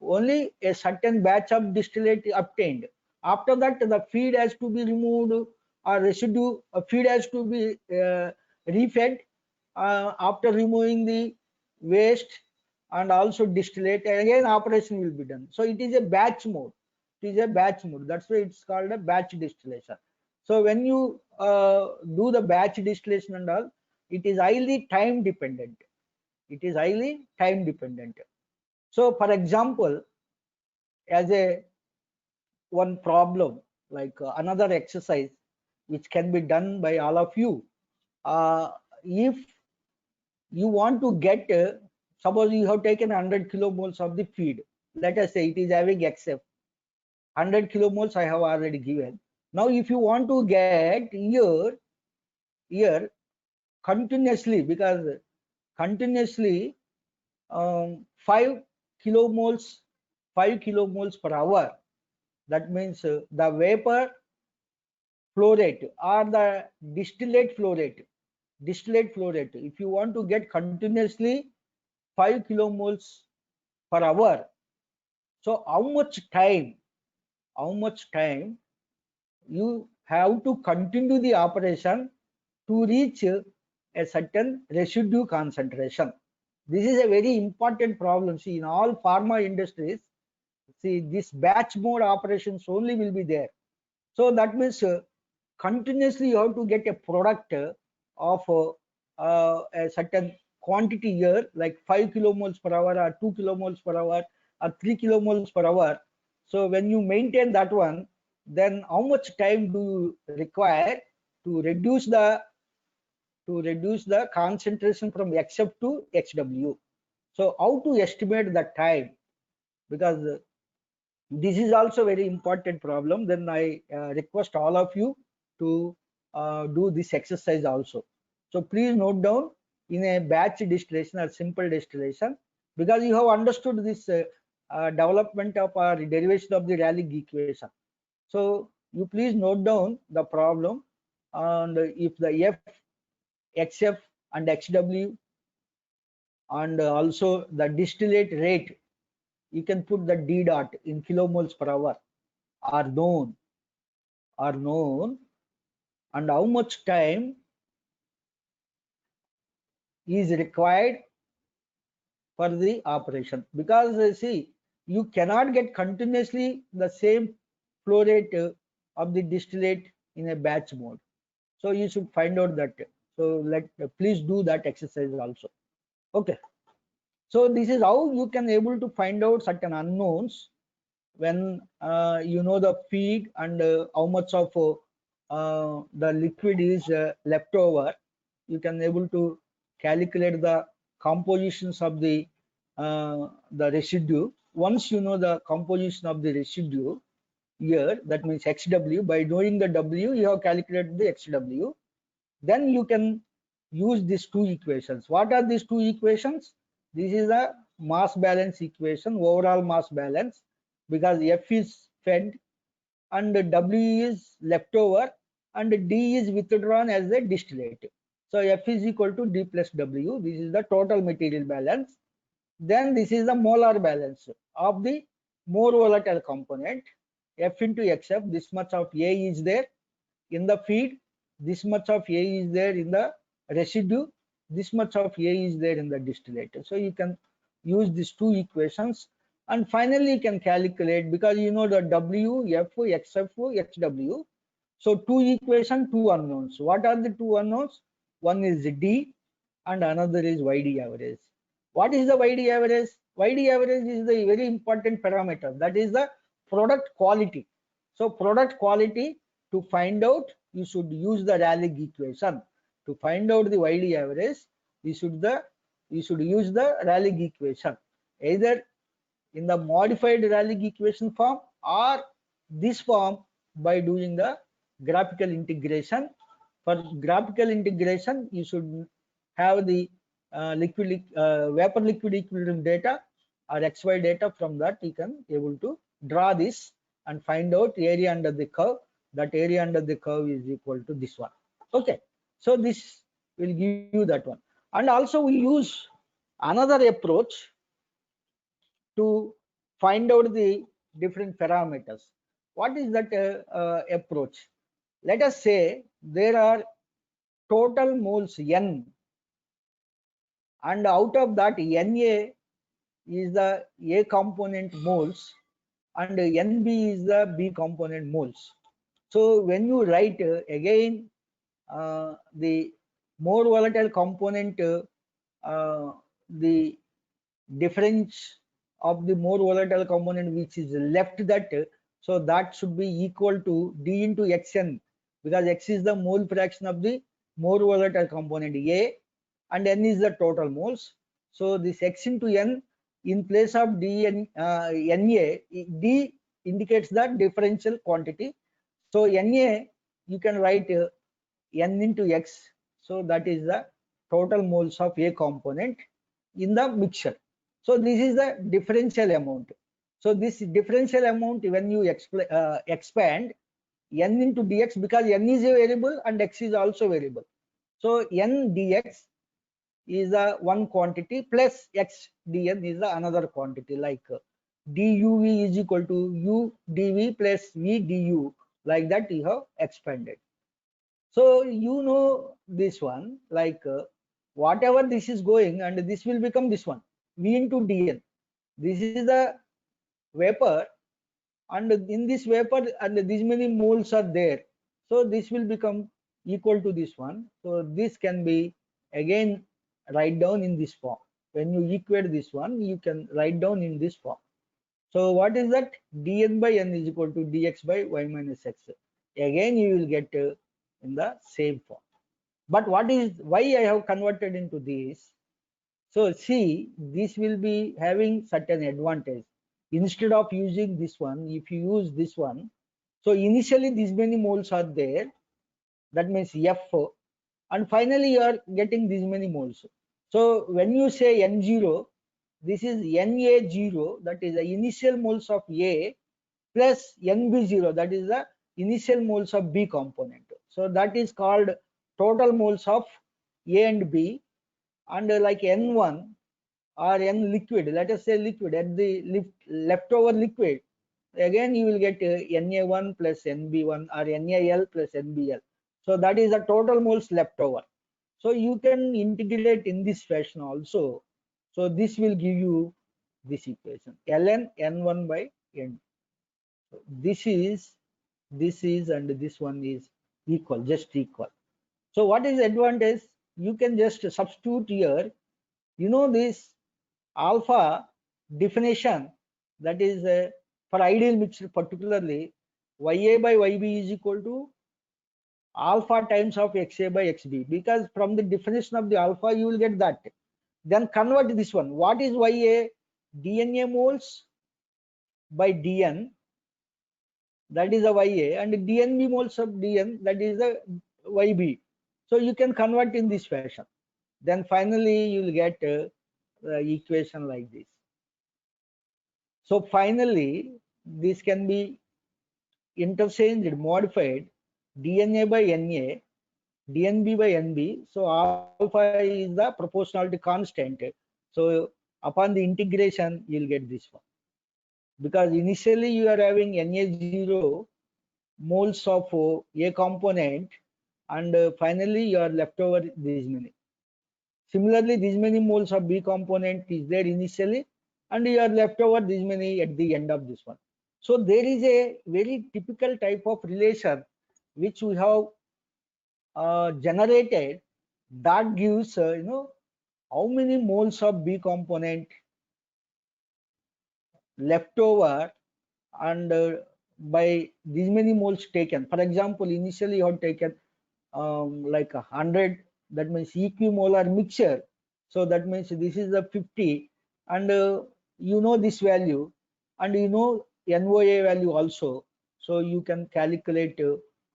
only a certain batch of distillate obtained. After that, the feed has to be removed, or residue feed has to be refed after removing the waste, and also distillate, again operation will be done. So it is a batch mode. It is a batch mode. That's why it's called a batch distillation. So when you do the batch distillation and all, it is highly time dependent. It is highly time dependent. So for example, as a one problem, like another exercise which can be done by all of you, if you want to get suppose you have taken 100 kilomoles of the feed, let us say it is having XF, 100 kilomoles I have already given. Now if you want to get here continuously, because continuously 5 kilomoles per hour, that means the vapor flow rate or the distillate flow rate, if you want to get continuously 5 kilomoles per hour, so how much time you have to continue the operation to reach a certain residue concentration. This is a very important problem. See, in all pharma industries, see, this batch mode operations only will be there. So that means continuously you have to get a product of a certain quantity here, like 5 kilomoles per hour or 2 kilomoles per hour or 3 kilomoles per hour. So when you maintain that one, then how much time do you require to reduce the concentration from XF to XW? So how to estimate the time? Because this is also very important problem. Then I request all of you to do this exercise also. So please note down in a batch distillation or simple distillation, because you have understood this development of or derivation of the Rayleigh equation. So you please note down the problem and if the F, XF and XW and also the distillate rate, you can put the D dot in kilomoles per hour are known, and how much time is required for the operation, because see, you cannot get continuously the same flow rate of the distillate in a batch mode. So you should find out that. So please do that exercise also. Okay. So this is how you can able to find out certain unknowns when you know the feed and how much of the liquid is left over. You can able to calculate the compositions of the residue. Once you know the composition of the residue here, that means XW. By knowing the W, you have calculated the XW. Then you can use these two equations. What are these two equations? This is a mass balance equation, overall mass balance, because F is fed and W is left over and D is withdrawn as a distillate. So F is equal to D plus W. This is the total material balance. Then this is the molar balance of the more volatile component. F into XF, this much of A is there in the feed, this much of A is there in the residue, this much of A is there in the distillate. So you can use these two equations, and finally you can calculate, because you know the W, F, XF, XW. So two equation, two unknowns. What are the two unknowns? One is D and another is YD average. What is the YD average? YD average is the very important parameter, that is the product quality. So product quality, to find out, you should use the Rayleigh equation. To find out the YD average, you should use the Rayleigh equation, either in the modified Rayleigh equation form or this form by doing the graphical integration. For graphical integration, you should have the vapor liquid equilibrium data or XY data. From that you can able to draw this and find out area under the curve. That area under the curve is equal to this one. Okay, so this will give you that one. And also we use another approach to find out the different parameters. What is that approach? Let us say there are total moles N, and out of that Na is the A component moles and Nb is the B component moles. So when you write again the more volatile component, the difference of the more volatile component which is left, that so that should be equal to D into Xn, because X is the mole fraction of the more volatile component A and N is the total moles. So this X into N, in place of D and Na, D indicates the differential quantity. So Na, you can write N into X, so that is the total moles of A component in the mixture. So this is the differential amount. So this differential amount, when you expand N into dx, because N is a variable and X is also variable. So N dx is the one quantity plus X dn is the another quantity, like duv is equal to u dv plus v du, like that you have expanded. So you know this one, like whatever this is going, and this will become this one, v into dn. This is the vapor, and in this vapor and these many moles are there, so this will become equal to this one. So this can be again write down in this form. When you equate this one, you can write down in this form. So what is that? dn by n is equal to dx by y minus x. Again you will get in the same form. But what is, why I have converted into this? So see, this will be having certain advantage. Instead of using this one, if you use this one, so initially these many moles are there, that means F, and finally you are getting these many moles. So when you say N0, this is Na0, that is the initial moles of A, plus NB0, that is the initial moles of B component. So that is called total moles of A and B, and like N1 or N liquid, let us say liquid, at the leftover liquid, again you will get Na1 plus Nb1 or NaL plus Nbl. So that is the total moles left over. So you can integrate in this fashion also. So this will give you this equation, ln N1 by N. So this is, and this one is equal, just equal. So what is the advantage? You can just substitute here. You know this alpha definition, that is for ideal mixture particularly, Ya by Yb is equal to alpha times of Xa by Xb, because from the definition of the alpha you will get that. Then convert this one. What is Ya? DNA moles by Dn, that is a Ya, and DNB moles of Dn, that is the Yb. So you can convert in this fashion. Then finally you will get the equation like this. So finally this can be interchanged, modified, DNA by Na, DNB by Nb. So alpha is the proportionality constant. So upon the integration you will get this one, because initially you are having Na0 moles of A component, and finally you are left over these many. Similarly, these many moles of B component is there initially, and you are left over these many at the end of this one. So there is a very typical type of relation which we have generated, that gives how many moles of B component left over, and by these many moles taken. For example, initially you have taken like 100, that means equimolar mixture. So that means this is the 50, and you know this value, and you know NOA value also. So you can calculate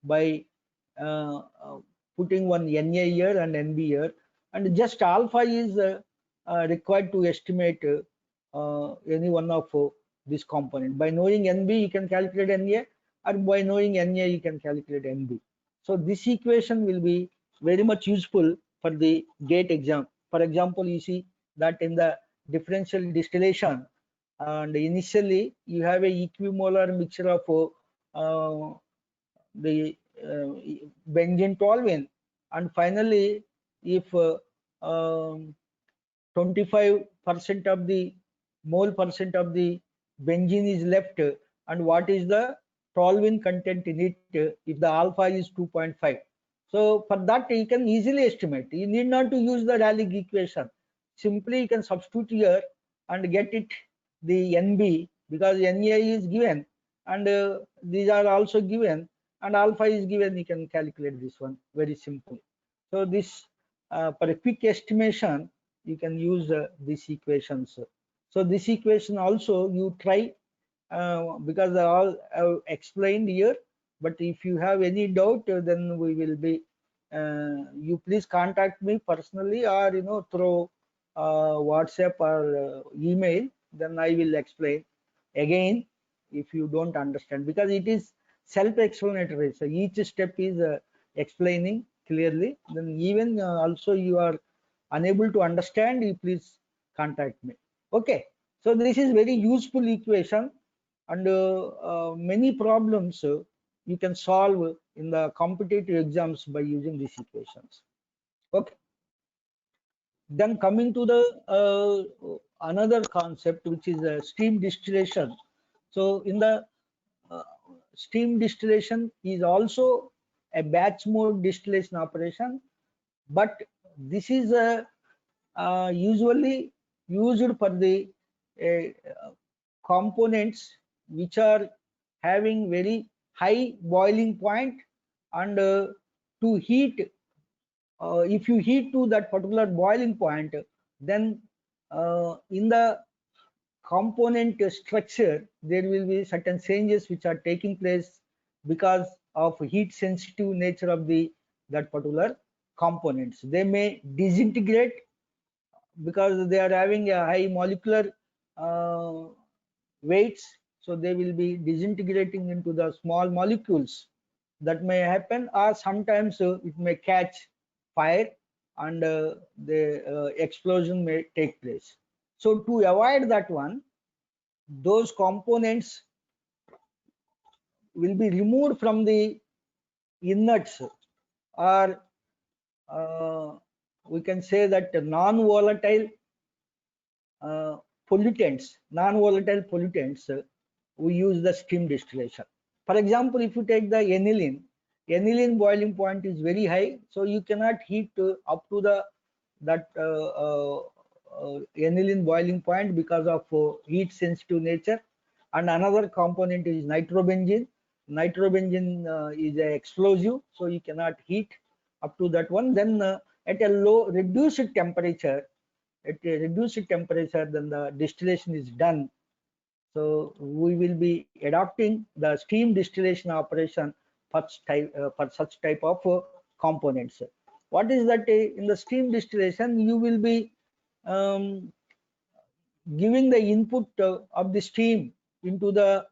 by putting one Na here and Nb here, and just alpha is required to estimate any one of this component. By knowing Nb you can calculate Na, or by knowing Na you can calculate Nb. So this equation will be very much useful for the GATE exam. For example, you see that in the differential distillation, and initially you have a equimolar mixture of the benzene toluene, and finally if 25% of the mole percent of the benzene is left, and what is the toluene content in it if the alpha is 2.5. So for that you can easily estimate. You need not to use the Rayleigh equation. Simply you can substitute here and get it the Nb, because Na is given, and these are also given, and alpha is given. You can calculate this one very simple. So this for a quick estimation you can use these equations. So this equation also you try, because I all have explained here, but if you have any doubt then we will be you please contact me personally, or through WhatsApp or email, then I will explain again if you don't understand, because it is self-explanatory. So each step is explaining clearly. Then even also you are unable to understand, you please contact me. Okay, so this is very useful equation, and many problems you can solve in the competitive exams by using these equations. Okay, then coming to the another concept, which is steam distillation. So in the steam distillation is also a batch mode distillation operation, but this is usually used for the components which are having very high boiling point, and to heat, if you heat to that particular boiling point, then in the component structure there will be certain changes which are taking place because of heat sensitive nature of that particular components. They may disintegrate because they are having a high molecular weights, so they will be disintegrating into the small molecules. that may happen, or sometimes it may catch fire and the explosion may take place. So to avoid that one, those components will be removed from the innards, or we can say that non-volatile pollutants, we use the steam distillation. For example, if you take the aniline boiling point is very high, so you cannot heat up to that aniline boiling point because of heat sensitive nature. And another component is nitrobenzene. Nitrobenzene is an explosive, so you cannot heat up to that one. Then at a reduced temperature, then the distillation is done. So we will be adopting the steam distillation operation for such type of components. What is that? In the steam distillation, you will be giving the input of the steam into the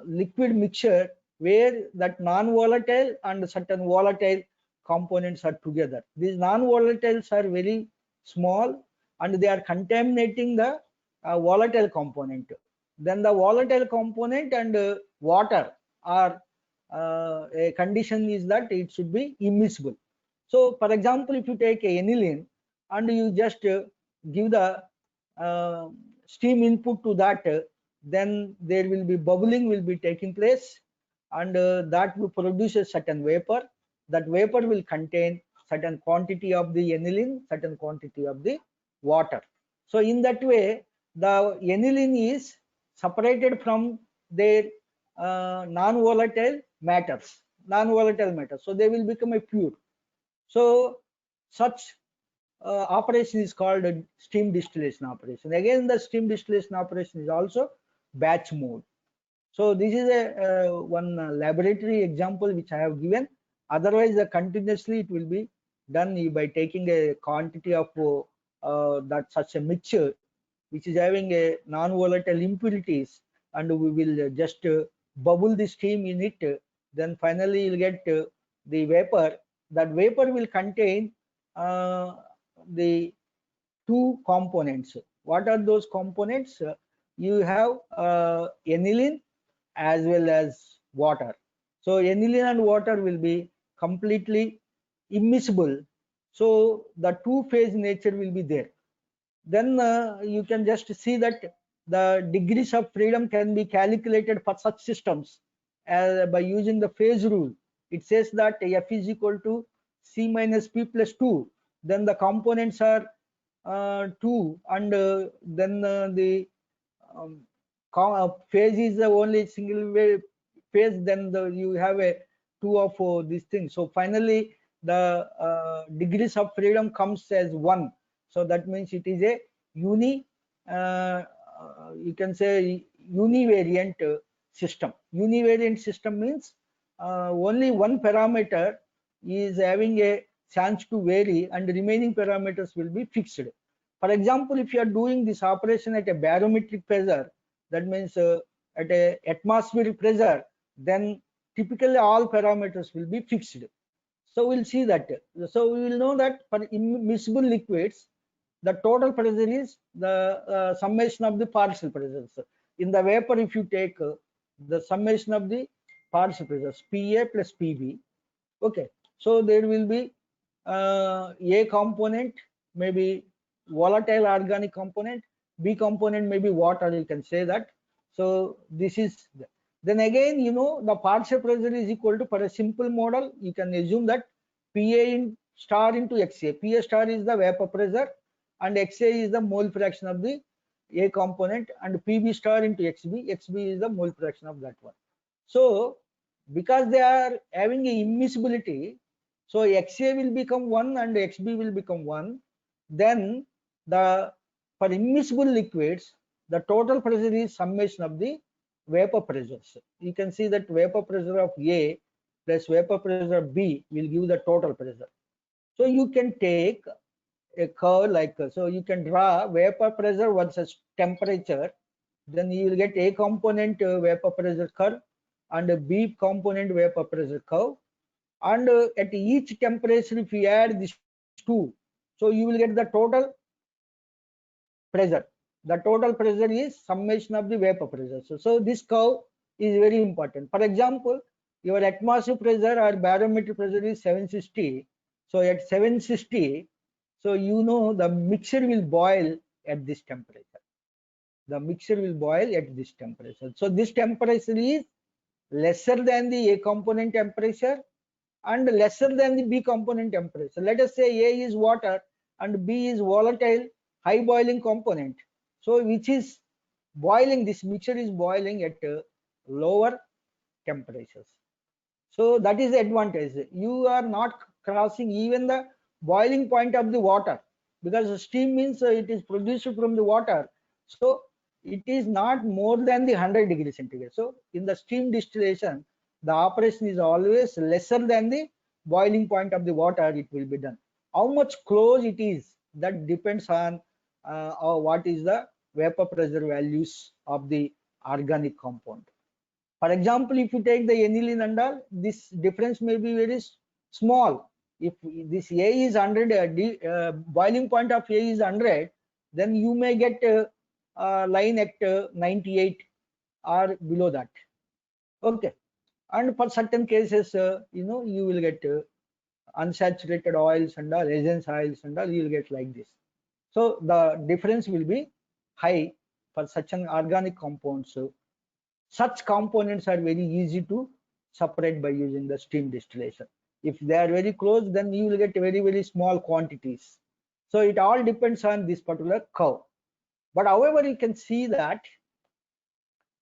liquid mixture, where that non-volatile and certain volatile components are together. These non-volatiles are very small and they are contaminating the volatile component. Then the volatile component and water are a condition is that it should be immiscible. So for example, if you take a aniline and you just give the steam input to that, then there will be bubbling will be taking place, and that will produce a certain vapor. That vapor will contain certain quantity of the aniline, certain quantity of the water. So in that way, the aniline is separated from their non-volatile matters. So they will become a pure. So such operation is called a steam distillation operation. Again, the steam distillation operation is also batch mode. So this is a one laboratory example which I have given. Otherwise, continuously it will be done by taking a quantity of that such a mixture which is having a non-volatile impurities, and we will just bubble the steam in it. Then finally you'll get the vapor. That vapor will contain the two components. What are those components? You have aniline as well as water. So aniline and water will be completely immiscible. So the two-phase nature will be there. Then you can just see that the degrees of freedom can be calculated for such systems by using the phase rule. It says that F is equal to C minus P plus 2. Then the components are 2, and then the phase is the only single way phase. Then you have a 2 of these things. So finally the degrees of freedom comes as 1. So that means it is a you can say univariant system. Univariant system means only one parameter is having a chance to vary and the remaining parameters will be fixed. For example, if you are doing this operation at a barometric pressure, that means at a atmospheric pressure, then typically all parameters will be fixed. So we'll see that. So we will know that for immiscible liquids, the total pressure is the summation of the partial pressures. In the vapor, if you take the summation of the partial pressures, PA plus PB, okay, so there will be A component maybe volatile organic component, B component maybe water, you can say that. So this is, then again, you know, the partial pressure is equal to, for a simple model, you can assume that PA in star into XA. PA star is the vapor pressure and XA is the mole fraction of the A component, and PB star into XB. XB is the mole fraction of that one. So because they are having a immiscibility, so XA will become 1 and XB will become 1. Then the for immiscible liquids, the total pressure is summation of the vapor pressures. You can see that vapor pressure of A plus vapor pressure of B will give the total pressure. So you can take a curve like, so you can draw vapor pressure versus temperature, then you will get A component vapor pressure curve, and B component vapor pressure curve. And at each temperature, if you add these two, so you will get the total pressure. The total pressure is summation of the vapor pressure. So this curve is very important. For example, your atmospheric pressure or barometric pressure is 760. So at 760, so you know the mixture will boil at this temperature. The mixture will boil at this temperature. So this temperature is lesser than the A component temperature and lesser than the B component temperature. Let us say A is water and B is volatile high boiling component. So which is boiling, this mixture is boiling at lower temperatures. So that is the advantage. You are not crossing even the boiling point of the water, because steam means it is produced from the water. So it is not more than the 100 degrees centigrade. So in the steam distillation, the operation is always lesser than the boiling point of the water. It will be done. How much close it is, that depends on what is the vapor pressure values of the organic compound. For example, if you take the aniline and all, this difference may be very small. If this A is 100, boiling point of A is 100, then you may get a line at 98 or below that. Okay. And for certain cases, you know, you will get unsaturated oils and all, essence oils and all, you will get like this. So the difference will be high for such an organic compound. So such components are very easy to separate by using the steam distillation. If they are very close, then you will get very small quantities. So it all depends on this particular curve. But however, you can see that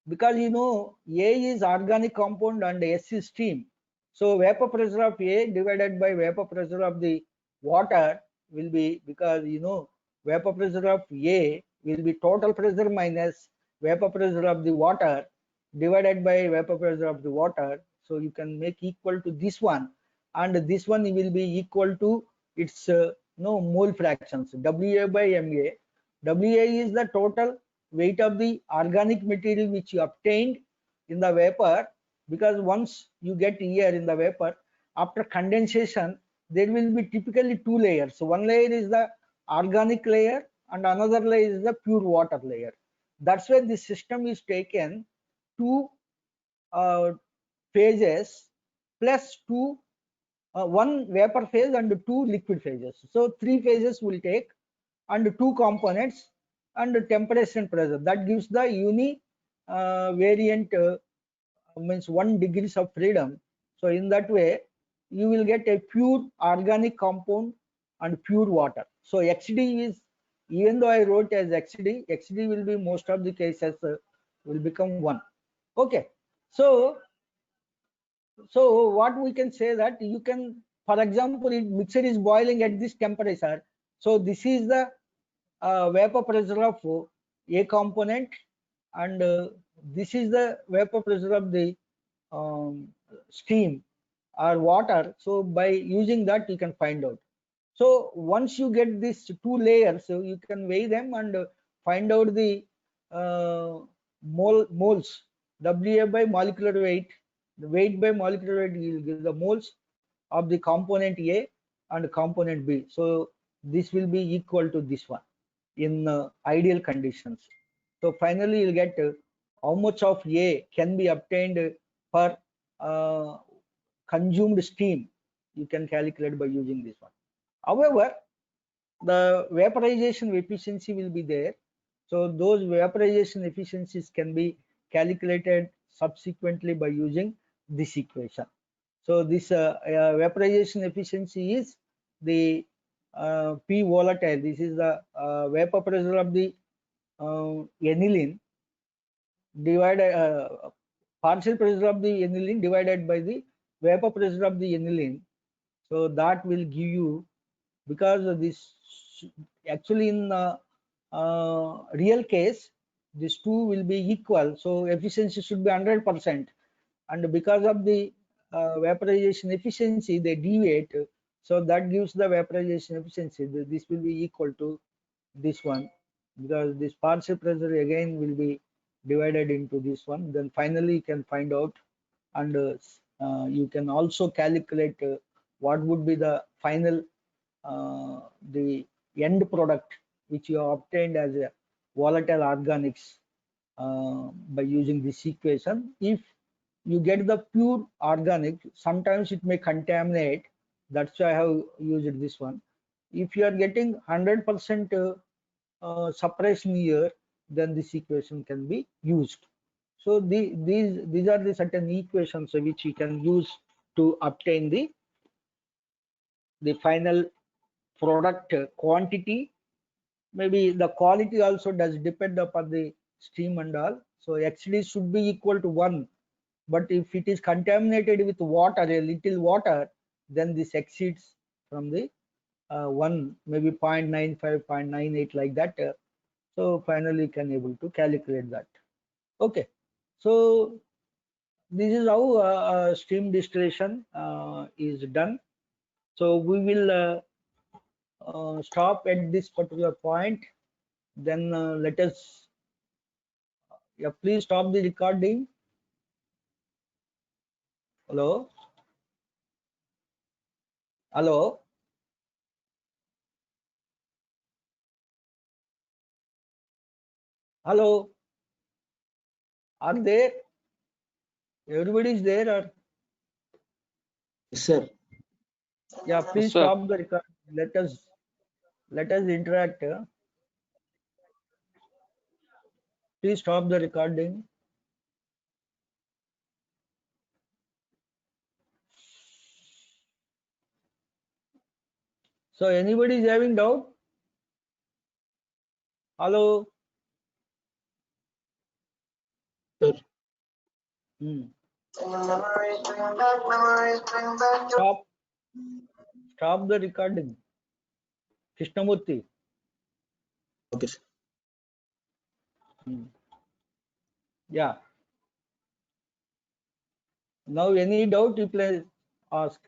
because you know A is organic compound and S is steam. So vapor pressure of A divided by vapor pressure of the water will be, because you know vapor pressure of A will be total pressure minus vapor pressure of the water divided by vapor pressure of the water. So you can make equal to this one, and this one will be equal to its mole fractions, WA by MA. WA is the total weight of the organic material which you obtained in the vapor, because once you get here in the vapor, after condensation there will be typically two layers. So one layer is the organic layer and another layer is the pure water layer. That's why this system is taken two phases plus one vapor phase and two liquid phases. So three phases will take, and two components and temperature and pressure. That gives the variant means 1 degrees of freedom. So in that way, you will get a pure organic compound and pure water. So XD is, even though I wrote as XD, XD will be most of the cases will become 1. Okay. So what we can say that you can, for example, if mixture is boiling at this temperature, so this is the vapor pressure of A component, and this is the vapor pressure of the steam or water. So by using that you can find out. So once you get these two layers, so you can weigh them and find out the moles, WA by molecular weight. The weight by molecular weight will give the moles of the component A and component B. So this will be equal to this one in ideal conditions. So finally you'll get how much of A can be obtained per consumed steam. You can calculate by using this one. However, the vaporization efficiency will be there. So those vaporization efficiencies can be calculated subsequently by using this equation. So this vaporization efficiency is the P volatile. This is the vapor pressure of the aniline divided partial pressure of the aniline divided by the vapor pressure of the aniline. So that will give you, because of this actually in real case these two will be equal, so efficiency should be 100%, and because of the vaporization efficiency they deviate, so that gives the vaporization efficiency. This will be equal to this one, because this partial pressure again will be divided into this one. Then finally you can find out and you can also calculate what would be the final the end product which you have obtained as a volatile organics by using this equation. If you get the pure organic, sometimes it may contaminate. That's why I have used this one. If you are getting 100% suppression here, then this equation can be used. So these are the certain equations which you can use to obtain the final product quantity. Maybe the quality also does depend upon the stream and all. So XD should be equal to 1. But if it is contaminated with water, a little water, then this exceeds from the 1, maybe 0.95, 0.98 like that. So finally you can able to calculate that. Okay. So this is how stream distillation is done. So we will stop at this particular point. Then let us, yeah, please stop the recording. Hello. Hello. Hello. Are there? Everybody is there, or Yes, sir. yeah, please sir. stop the record. Let us interact. Please stop the recording. So anybody is having doubt? Hello. Sir. Stop the recording. Krishnamurthy. Okay, sir. Yeah. Now any doubt you please ask.